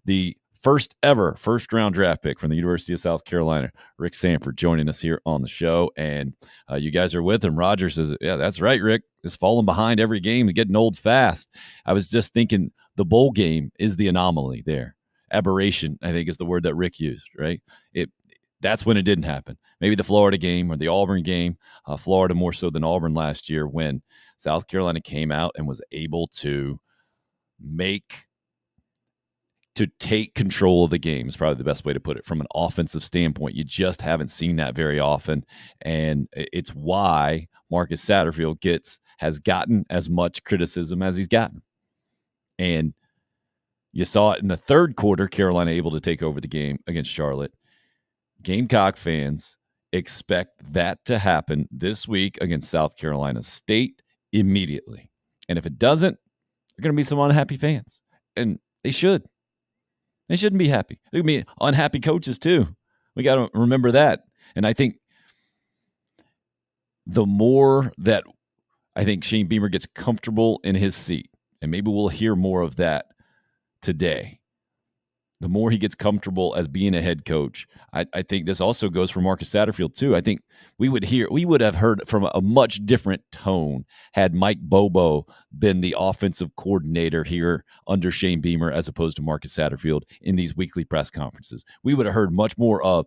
The first ever first-round draft pick from the University of South Carolina, Rick Sanford, joining us here on the show. And you guys are with him. Roger says, yeah, that's right, Rick. It's falling behind every game and getting old fast. I was just thinking the bowl game is the anomaly there. Aberration, I think, is the word that Rick used, right? That's when it didn't happen. Maybe the Florida game or the Auburn game, Florida more so than Auburn last year, when South Carolina came out and was able to take control of the game is probably the best way to put it from an offensive standpoint. You just haven't seen that very often. And it's why Marcus Satterfield has gotten as much criticism as he's gotten. And you saw it in the third quarter, Carolina able to take over the game against Charlotte. Gamecock fans expect that to happen this week against South Carolina State immediately. And if it doesn't, there are going to be some unhappy fans. And they should. They shouldn't be happy. There can be unhappy coaches too. We got to remember that. And I think the more that I think Shane Beamer gets comfortable in his seat, and maybe we'll hear more of that today, the more he gets comfortable as being a head coach. I think this also goes for Marcus Satterfield too. I think we would have heard from a much different tone had Mike Bobo been the offensive coordinator here under Shane Beamer as opposed to Marcus Satterfield in these weekly press conferences. We would have heard much more of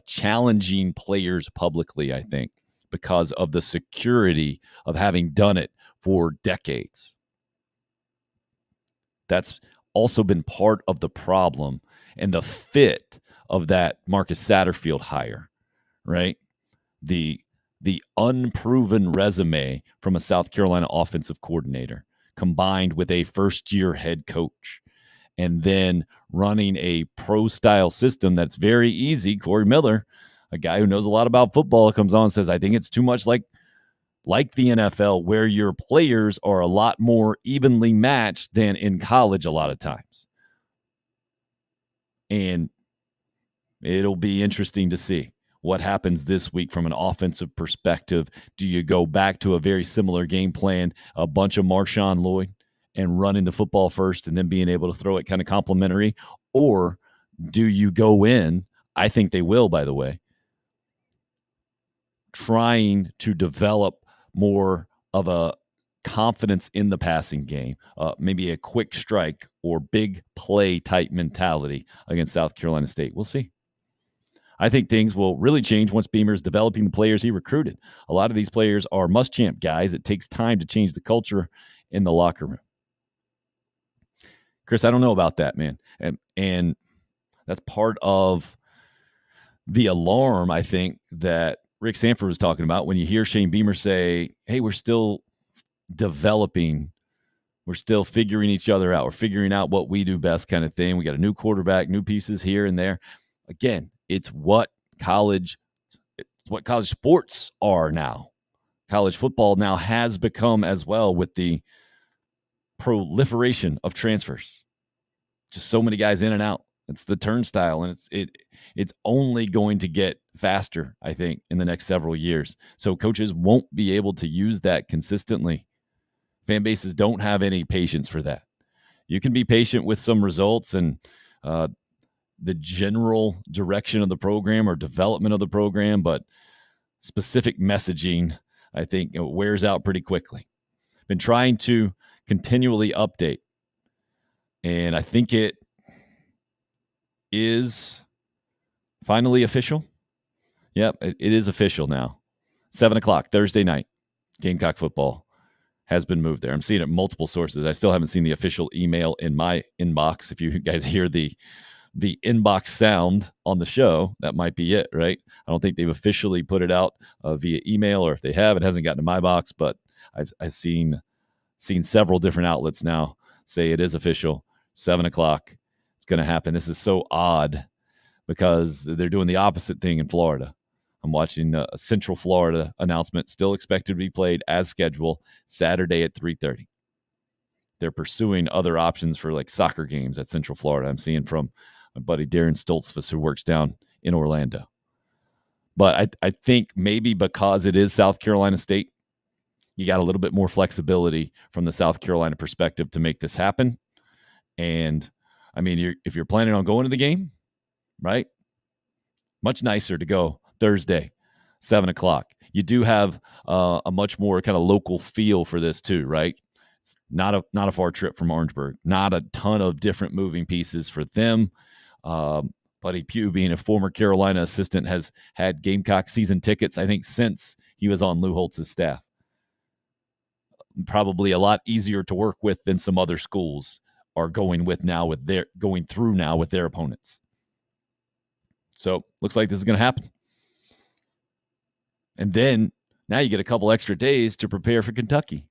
challenging players publicly, I think, because of the security of having done it for decades. That's also been part of the problem and the fit of that Marcus Satterfield hire, right? The unproven resume from a South Carolina offensive coordinator combined with a first-year head coach and then running a pro-style system that's very easy. Corey Miller, a guy who knows a lot about football, comes on and says, I think it's too much like the NFL, where your players are a lot more evenly matched than in college a lot of times. And it'll be interesting to see what happens this week from an offensive perspective. Do you go back to a very similar game plan, a bunch of Marshawn Lloyd and running the football first and then being able to throw it kind of complimentary? Or do you go in, I think they will, by the way, trying to develop more of a confidence in the passing game, maybe a quick strike or big play type mentality against South Carolina State? We'll see. I think things will really change once Beamer's developing the players he recruited. A lot of these players are must-champ guys. It takes time to change the culture in the locker room. Chris, I don't know about that, man. And that's part of the alarm, I think, that Rick Sanford was talking about when you hear Shane Beamer say, hey, we're still developing. We're still figuring each other out. We're figuring out what we do best kind of thing. We got a new quarterback, new pieces here and there. Again, it's what college sports are now. College football now has become as well, with the proliferation of transfers. Just so many guys in and out. It's the turnstile, and it's only going to get faster, I think, in the next several years. So coaches won't be able to use that consistently. Fan bases don't have any patience for that. You can be patient with some results and the general direction of the program or development of the program, but specific messaging, I think, wears out pretty quickly. Been trying to continually update, and I think is finally official. Yep, it is official now. 7 o'clock, Thursday night. Gamecock football has been moved there. I'm seeing it in multiple sources. I still haven't seen the official email in my inbox. If you guys hear the inbox sound on the show, that might be it, right? I don't think they've officially put it out via email, or if they have, it hasn't gotten to my box, but I've seen several different outlets now say it is official. 7 o'clock. It's going to happen. This is so odd because they're doing the opposite thing in Florida. I'm watching a Central Florida announcement, still expected to be played as scheduled Saturday at 3:30. They're pursuing other options for like soccer games at Central Florida. I'm seeing from my buddy Darren Stoltzfus, who works down in Orlando. But I think maybe because it is South Carolina State, you got a little bit more flexibility from the South Carolina perspective to make this happen. And I mean, if you're planning on going to the game, right? Much nicer to go Thursday, 7 o'clock. You do have a much more kind of local feel for this too, right? It's not a far trip from Orangeburg. Not a ton of different moving pieces for them. Buddy Pugh, being a former Carolina assistant, has had Gamecock season tickets, I think, since he was on Lou Holtz's staff. Probably a lot easier to work with than some other schools are going through now with their opponents. So looks like this is going to happen. And then now you get a couple extra days to prepare for Kentucky.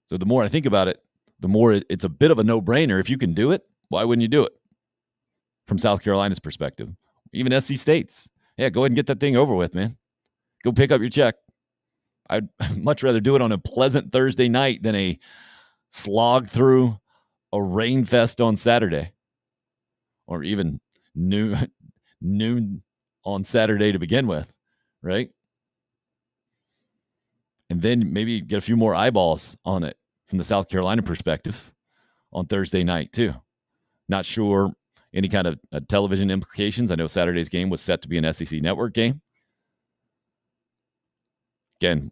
So the more I think about it, the more it's a bit of a no-brainer. If you can do it, why wouldn't you do it? From South Carolina's perspective, even SC State's. Yeah, go ahead and get that thing over with, man. Go pick up your check. I'd much rather do it on a pleasant Thursday night than a slog through a rain fest on Saturday, or even noon on Saturday to begin with, right? And then maybe get a few more eyeballs on it from the South Carolina perspective on Thursday night too. Not sure any kind of television implications. I know Saturday's game was set to be an SEC network game. Again,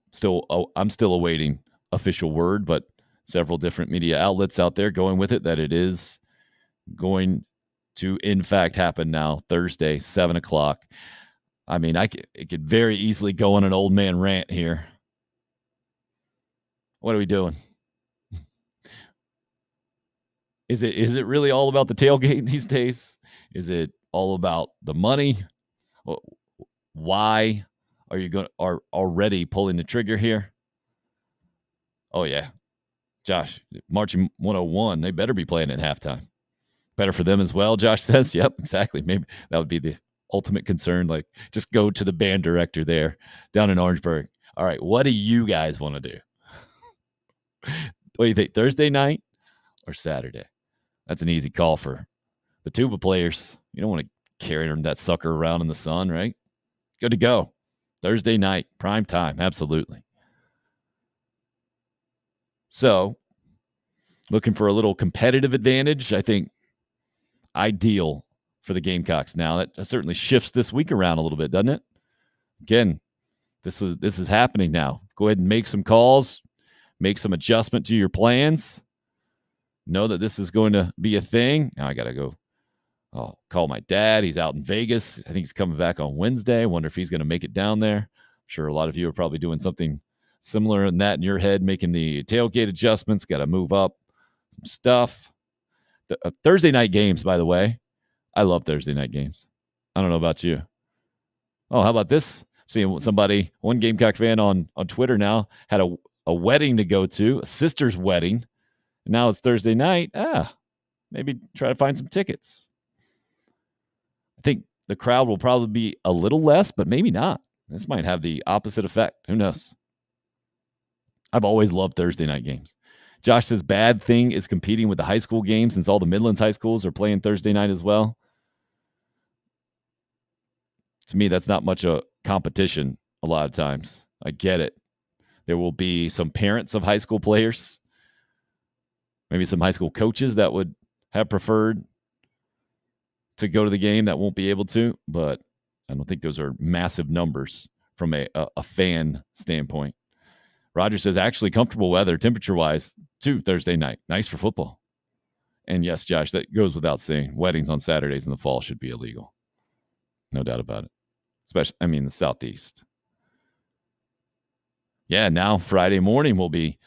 I'm still awaiting official word, but several different media outlets out there going with it that it is going to, in fact, happen now, Thursday, 7 o'clock. I mean, it could very easily go on an old man rant here. What are we doing? Is it really all about the tailgate these days? Is it all about the money? Why are you already pulling the trigger here? Oh yeah, Josh, marching 101. They better be playing at halftime. Better for them as well, Josh says. Yep, exactly. Maybe that would be the ultimate concern. Like, just go to the band director there down in Orangeburg. All right, what do you guys want to do? What do you think? Thursday night or Saturday? That's an easy call for the tuba players. You don't want to carry that sucker around in the sun, right? Good to go. Thursday night, prime time, absolutely. So, looking for a little competitive advantage, I think ideal for the Gamecocks now. That certainly shifts this week around a little bit, doesn't it? Again, this is happening now. Go ahead and make some calls, make some adjustment to your plans. Know that this is going to be a thing. Now I got to go call my dad. He's out in Vegas. I think he's coming back on Wednesday. I wonder if he's going to make it down there. I'm sure a lot of you are probably doing something similar in that in your head, making the tailgate adjustments. Got to move up some stuff. The Thursday night games, by the way. I love Thursday night games. I don't know about you. Oh, how about this? Seeing somebody, one Gamecock fan on Twitter now, had a wedding to go to, a sister's wedding. And now it's Thursday night. Maybe try to find some tickets. I think the crowd will probably be a little less, but maybe not. This might have the opposite effect. Who knows? I've always loved Thursday night games. Josh says bad thing is competing with the high school games since all the Midlands high schools are playing Thursday night as well. To me, that's not much a competition a lot of times. I get it. There will be some parents of high school players, maybe some high school coaches that would have preferred to go to the game that won't be able to, but I don't think those are massive numbers from a fan standpoint. Roger says, actually comfortable weather temperature-wise too Thursday night. Nice for football. And yes, Josh, that goes without saying. Weddings on Saturdays in the fall should be illegal. No doubt about it. Especially, the Southeast. Yeah, now Friday morning we'll be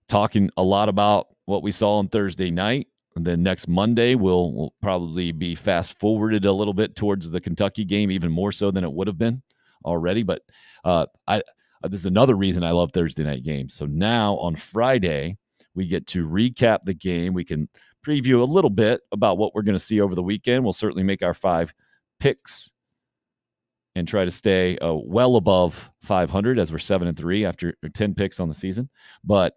talking a lot about what we saw on Thursday night. And then next Monday, we'll probably be fast forwarded a little bit towards the Kentucky game, even more so than it would have been already. But this is another reason I love Thursday night games. So now on Friday, we get to recap the game. We can preview a little bit about what we're going to see over the weekend. We'll certainly make our 5 picks and try to stay well above 500 as we're 7-3 after 10 picks on the season. But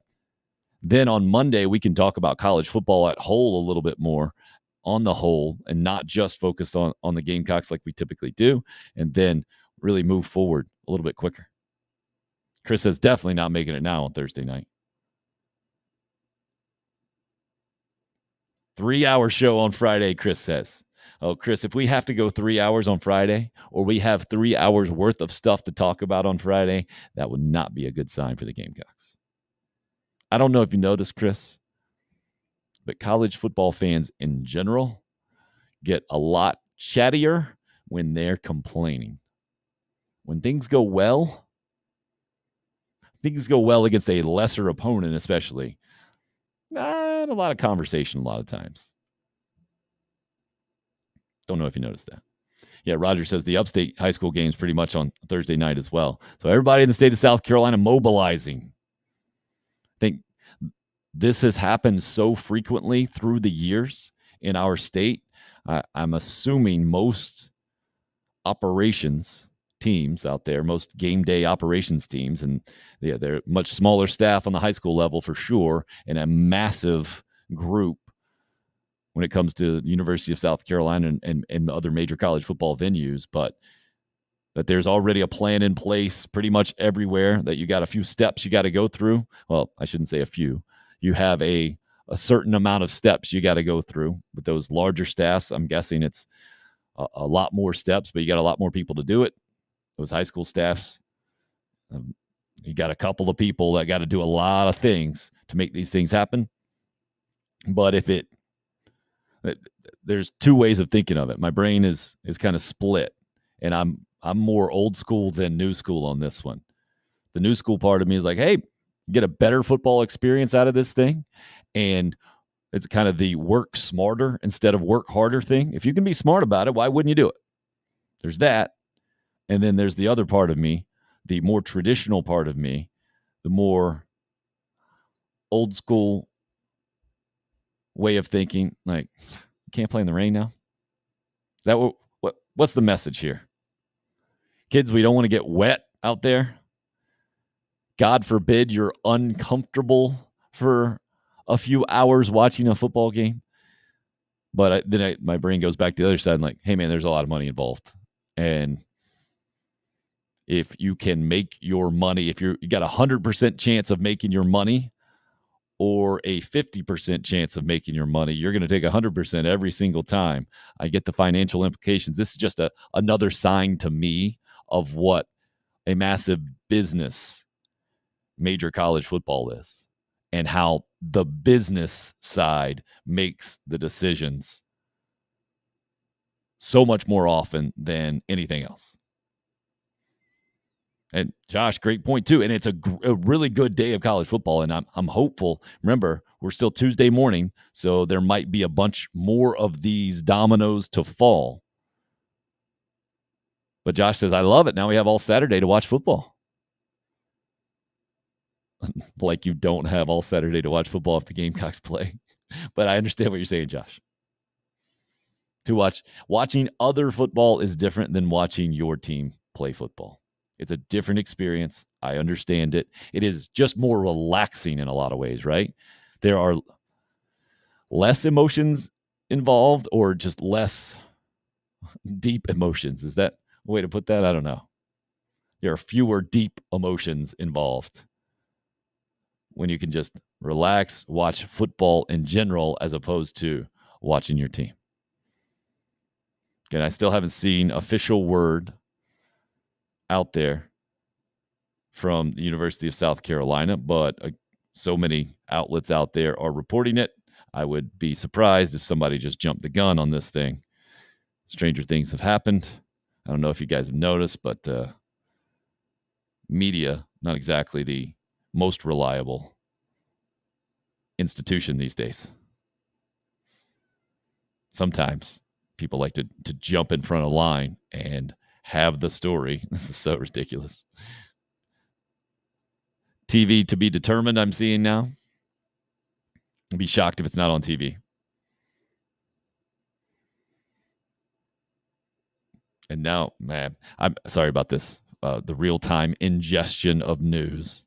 then on Monday, we can talk about college football at whole a little bit more on the whole and not just focused on the Gamecocks like we typically do, and then really move forward a little bit quicker. Chris says definitely not making it now on Thursday night. 3-hour show on Friday, Chris says. Oh, Chris, if we have to go 3 hours on Friday or we have 3 hours worth of stuff to talk about on Friday, that would not be a good sign for the Gamecocks. I don't know if you noticed, Chris, but college football fans in general get a lot chattier when they're complaining. When things go well against a lesser opponent especially, not a lot of conversation a lot of times. Don't know if you noticed that. Yeah, Roger says the upstate high school game's pretty much on Thursday night as well. So everybody in the state of South Carolina mobilizing. I think this has happened so frequently through the years in our state. I'm assuming most operations teams out there, most game day operations teams, and they're much smaller staff on the high school level for sure, and a massive group when it comes to the University of South Carolina and other major college football venues, but that there's already a plan in place pretty much everywhere, that you got a few steps you got to go through. Well, I shouldn't say a few. You have a certain amount of steps you got to go through. With those larger staffs, I'm guessing it's a lot more steps, but you got a lot more people to do it. Those high school staffs, you got a couple of people that got to do a lot of things to make these things happen. But there's 2 ways of thinking of it. My brain is kind of split, and I'm more old school than new school on this one. The new school part of me is like, hey, get a better football experience out of this thing, and it's kind of the work smarter instead of work harder thing. If you can be smart about it, why wouldn't you do it? There's that. And then there's the other part of me, the more traditional part of me, the more old school way of thinking, like, you can't play in the rain now. Is that what's the message here? Kids, we don't want to get wet out there. God forbid you're uncomfortable for a few hours watching a football game. But my brain goes back to the other side and like, hey, man, there's a lot of money involved. And if you can make your money, if you got 100% chance of making your money or a 50% chance of making your money, you're going to take 100% every single time. I get the financial implications. This is just another sign to me of what a massive business major college football is and how the business side makes the decisions so much more often than anything else. And Josh, great point too. And it's a really good day of college football. And I'm hopeful. Remember, we're still Tuesday morning, so there might be a bunch more of these dominoes to fall. But Josh says, I love it. Now we have all Saturday to watch football. Like you don't have all Saturday to watch football if the Gamecocks play. But I understand what you're saying, Josh. Watching other football is different than watching your team play football. It's a different experience. I understand it. It is just more relaxing in a lot of ways, right? There are less emotions involved or just less deep emotions. Is that a way to put that? I don't know. There are fewer deep emotions involved when you can just relax, watch football in general as opposed to watching your team. Again, I still haven't seen official word out there from the University of South Carolina, but so many outlets out there are reporting it. I would be surprised if somebody just jumped the gun on this thing. Stranger things have happened. I don't know if you guys have noticed, but media, not exactly the most reliable institution these days. Sometimes people like to jump in front of line and have the story. This is so ridiculous. TV to be determined, I'm seeing now. I'd be shocked if it's not on TV. And now, man, I'm sorry about this. The real-time ingestion of news.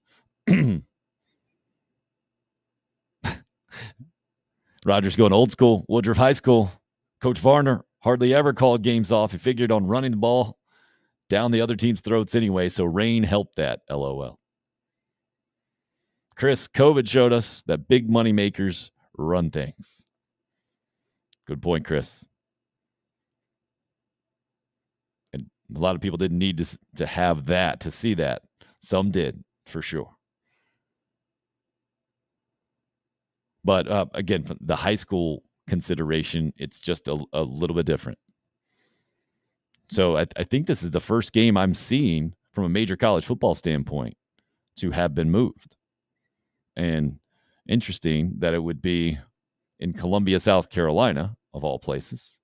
Rogers going old school. Woodruff High School. Coach Varner hardly ever called games off. He figured on running the ball down the other team's throats anyway, so rain helped that, LOL. Chris, COVID showed us that big money makers run things. Good point, Chris. And a lot of people didn't need to have that, to see that. Some did, for sure. But again, from the high school consideration, it's just a little bit different. So I think this is the first game I'm seeing from a major college football standpoint to have been moved. And interesting that it would be in Columbia, South Carolina, of all places.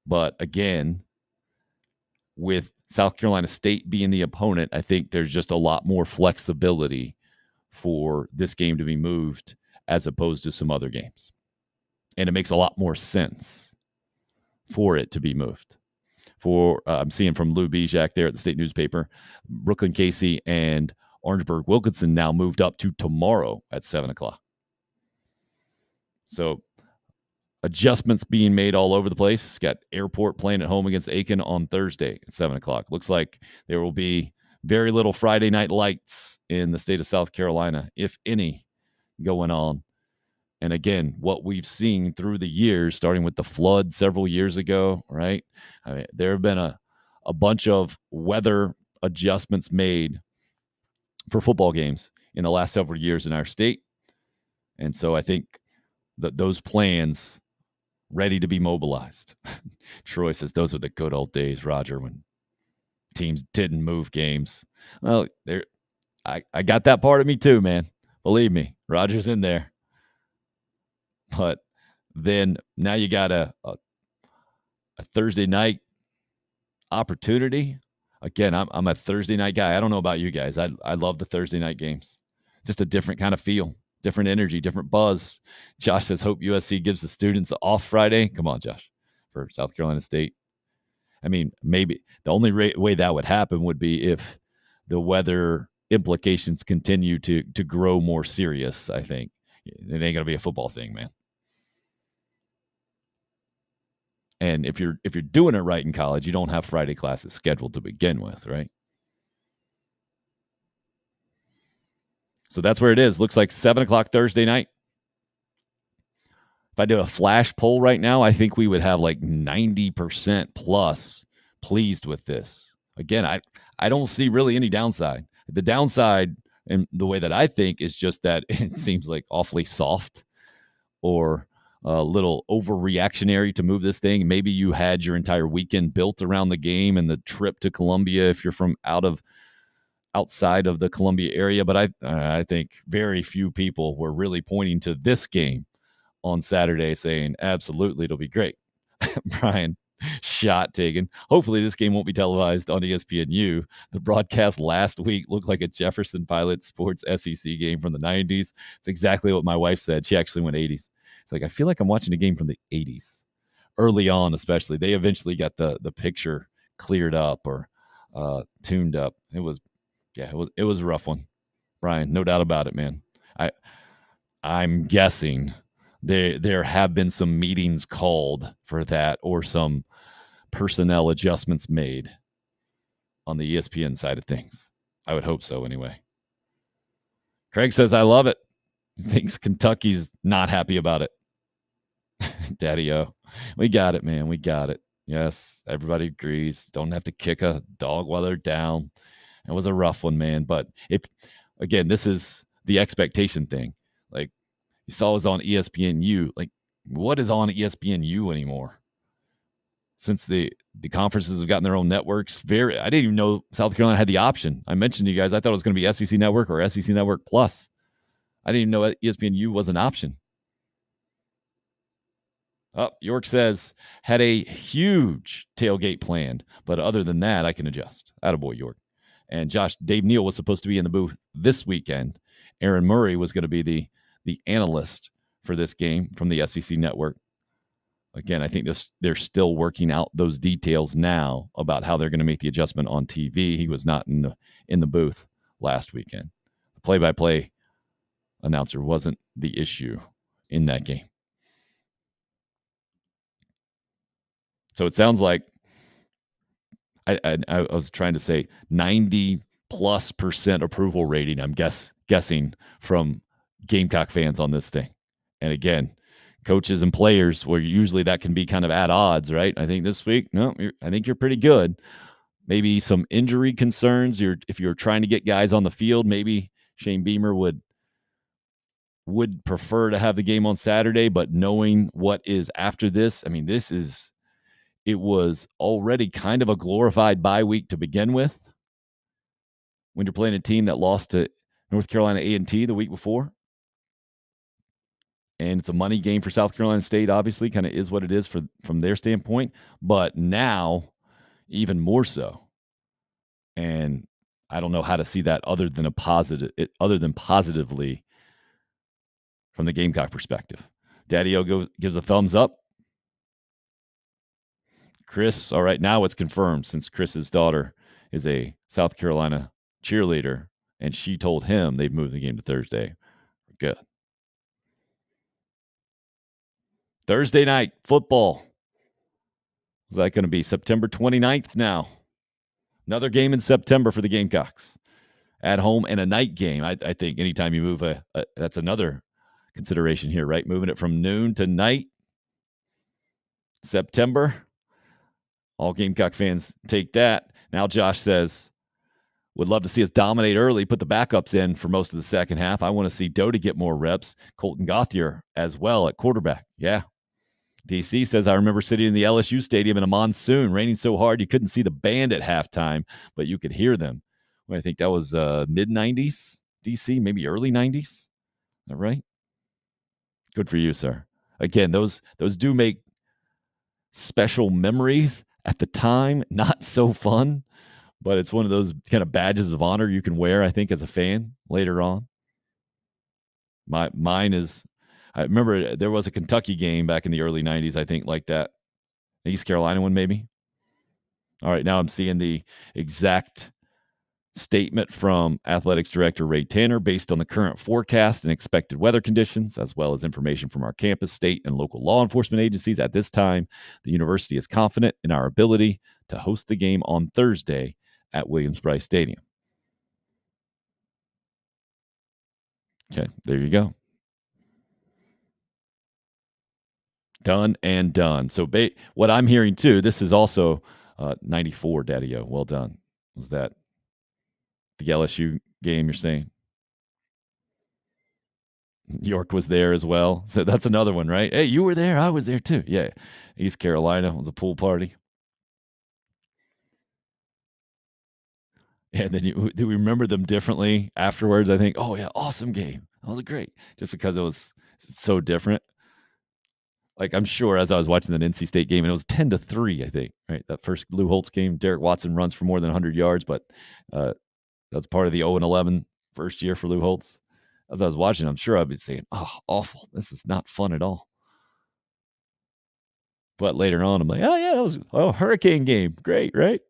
But again, with South Carolina State being the opponent, I think there's just a lot more flexibility for this game to be moved as opposed to some other games. And it makes a lot more sense for it to be moved. I'm seeing from Lou Bijak there at the state newspaper, Brooklyn Casey and Orangeburg Wilkinson now moved up to tomorrow at 7 o'clock. So adjustments being made all over the place. Got Airport playing at home against Aiken on Thursday at 7 o'clock. Looks like there will be very little Friday night lights in the state of South Carolina, if any, going on. And again, what we've seen through the years, starting with the flood several years ago, right? I mean, there have been a bunch of weather adjustments made for football games in the last several years in our state. And so I think that those plans ready to be mobilized. Troy says those are the good old days, Roger, when teams didn't move games. Well, I got that part of me too, man. Believe me, Roger's in there. But then now you got a Thursday night opportunity. Again, I'm a Thursday night guy. I don't know about you guys. I love the Thursday night games. Just a different kind of feel, different energy, different buzz. Josh says, hope USC gives the students off Friday. Come on, Josh, for South Carolina State. I mean, maybe the only way that would happen would be if the weather implications continue to grow more serious, I think. It ain't going to be a football thing, man. And if you're doing it right in college, you don't have Friday classes scheduled to begin with, right? So that's where it is. Looks like 7 o'clock Thursday night. If I did a flash poll right now, I think we would have like 90% plus pleased with this. Again, I don't see really any downside. The downside, and the way that I think, is just that it seems like awfully soft or a little overreactionary to move this thing. Maybe you had your entire weekend built around the game and the trip to Columbia if you're from outside of the Columbia area. But I think very few people were really pointing to this game on Saturday saying, absolutely, it'll be great. Brian, shot taken. Hopefully this game won't be televised on ESPNU. The broadcast last week looked like a Jefferson Pilot Sports SEC game from the 90s. It's exactly what my wife said. She actually went 80s. It's like, I feel like I'm watching a game from the 80s. Early on, especially. They eventually got the picture cleared up or tuned up. It was a rough one, Brian. No doubt about it, man. I'm guessing there have been some meetings called for that or some personnel adjustments made on the ESPN side of things. I would hope so anyway. Craig says, I love it. He thinks Kentucky's not happy about it. Daddy-o. We got it, man. We got it. Yes, everybody agrees. Don't have to kick a dog while they're down. It was a rough one, man. But again, this is the expectation thing. Like, you saw was on ESPNU. Like, what is on ESPNU anymore? Since the conferences have gotten their own networks, I didn't even know South Carolina had the option. I mentioned to you guys, I thought it was going to be SEC Network or SEC Network Plus. I didn't even know ESPNU was an option. York says, had a huge tailgate planned, but other than that, I can adjust. Attaboy, York. And Josh, Dave Neal was supposed to be in the booth this weekend. Aaron Murray was going to be the analyst for this game from the SEC Network. Again, I think they're still working out those details now about how they're going to make the adjustment on TV. He was not in the booth last weekend. The play-by-play announcer wasn't the issue in that game. So it sounds like I was trying to say 90+% approval rating. I'm guessing from Gamecock fans on this thing. And again, coaches and players, where usually that can be kind of at odds, right? I think this week, I think you're pretty good. Maybe some injury concerns. If you're trying to get guys on the field, maybe Shane Beamer would prefer to have the game on Saturday. But knowing what is after this, I mean, it was already kind of a glorified bye week to begin with when you're playing a team that lost to North Carolina A&T the week before. And it's a money game for South Carolina State, obviously, kind of is what it is from their standpoint. But now, even more so. And I don't know how to see that other than positively from the Gamecock perspective. Daddy-O gives a thumbs up. Chris, all right, now it's confirmed since Chris's daughter is a South Carolina cheerleader, and she told him they've moved the game to Thursday. Good. Thursday night football. Is that going to be September 29th now? Another game in September for the Gamecocks. At home and a night game. I think anytime you move that's another consideration here, right? Moving it from noon to night. September. All Gamecock fans take that. Now Josh says, would love to see us dominate early, put the backups in for most of the second half. I want to see Doty get more reps. Colton Gauthier as well at quarterback. Yeah. DC says, I remember sitting in the LSU stadium in a monsoon, raining so hard you couldn't see the band at halftime, but you could hear them. Well, I think that was mid-90s, DC, maybe early 90s. Is that right? Good for you, sir. Again, those do make special memories at the time. Not so fun, but it's one of those kind of badges of honor you can wear, I think, as a fan later on. Mine is, I remember there was a Kentucky game back in the early 90s, I think, like that. East Carolina one, maybe. All right, now I'm seeing the exact statement from Athletics Director Ray Tanner based on the current forecast and expected weather conditions, as well as information from our campus, state, and local law enforcement agencies. At this time, the university is confident in our ability to host the game on Thursday at Williams-Brice Stadium. Okay, there you go. Done and done. So what I'm hearing too, this is also 94, Daddy-O. Well done. Was that the LSU game you're saying? York was there as well. So that's another one, right? Hey, you were there. I was there too. Yeah. East Carolina was a pool party. And then do we remember them differently afterwards? I think, oh yeah, awesome game. That was great. Just because it's so different. Like, I'm sure as I was watching that NC State game, and it was 10-3, I think, right? That first Lou Holtz game, Derek Watson runs for more than 100 yards, but that's part of the 0-11 first year for Lou Holtz. As I was watching, I'm sure I'd be saying, oh, awful. This is not fun at all. But later on, I'm like, oh, yeah, that was a hurricane game. Great, right?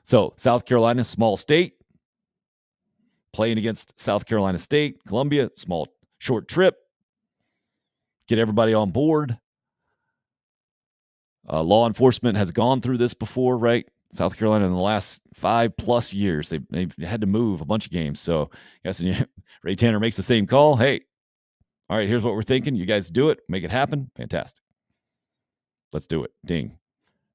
So, South Carolina, small state, playing against South Carolina State, Columbia, small, short trip. Get everybody on board. Law enforcement has gone through this before, right? South Carolina in the last 5+ years, they've had to move a bunch of games. So, I guess Ray Tanner makes the same call. Hey, all right, here's what we're thinking. You guys do it. Make it happen. Fantastic. Let's do it. Ding.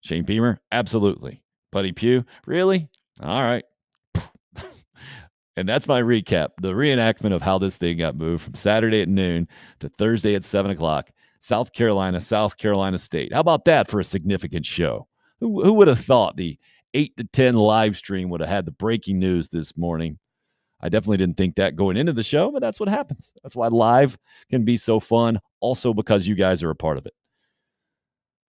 Shane Beamer? Absolutely. Buddy Pugh? Really? All right. And that's my recap, the reenactment of how this thing got moved from Saturday at noon to Thursday at 7 o'clock. South Carolina State. How about that for a significant show? Who would have thought the 8 to 10 live stream would have had the breaking news this morning? I definitely didn't think that going into the show, but that's what happens. That's why live can be so fun, also because you guys are a part of it.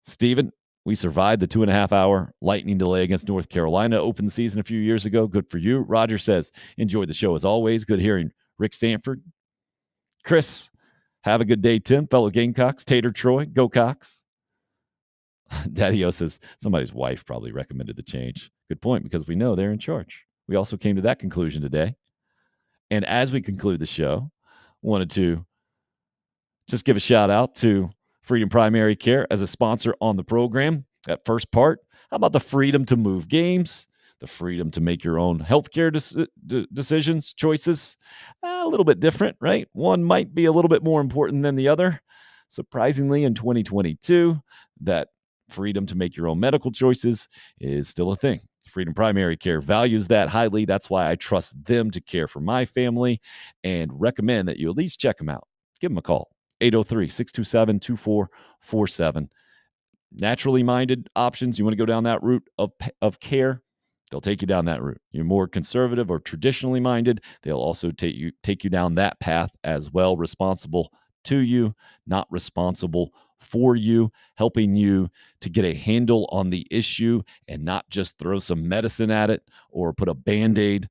Steven, we survived the 2.5-hour lightning delay against North Carolina to open the season a few years ago. Good for you. Roger says, enjoyed the show as always. Good hearing Rick Sanford. Chris, have a good day, Tim. Fellow Gamecocks. Tater Troy, go Cox. Daddy-O says, somebody's wife probably recommended the change. Good point, because we know they're in charge. We also came to that conclusion today. And as we conclude the show, wanted to just give a shout out to Freedom Primary Care as a sponsor on the program. That first part, how about the freedom to move games, the freedom to make your own healthcare decisions, choices? A little bit different, right? One might be a little bit more important than the other. Surprisingly, in 2022, that freedom to make your own medical choices is still a thing. Freedom Primary Care values that highly. That's why I trust them to care for my family and recommend that you at least check them out. Give them a call. 803-627-2447. Naturally minded options, you want to go down that route of care, they'll take you down that route. You're more conservative or traditionally minded, they'll also take you down that path as well. Responsible to you, not responsible for you, helping you to get a handle on the issue and not just throw some medicine at it or put a Band-Aid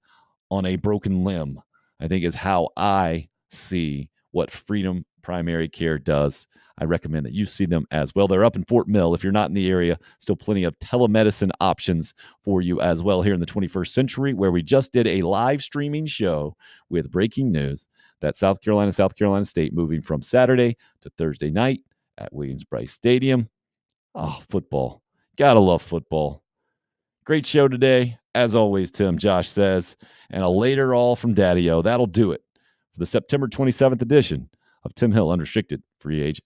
on a broken limb, I think is how I see what Freedom Primary Care does. I recommend that you see them as well. They're up in Fort Mill. If you're not in the area, still plenty of telemedicine options for you as well here in the 21st century, where we just did a live streaming show with breaking news that South Carolina State moving from Saturday to Thursday night at Williams-Brice Stadium. Oh, football. Gotta love football. Great show today. As always, Tim, Josh says, and a later all from Daddy-O. That'll do it for the September 27th edition of Tim Hill Unrestricted Free Agent.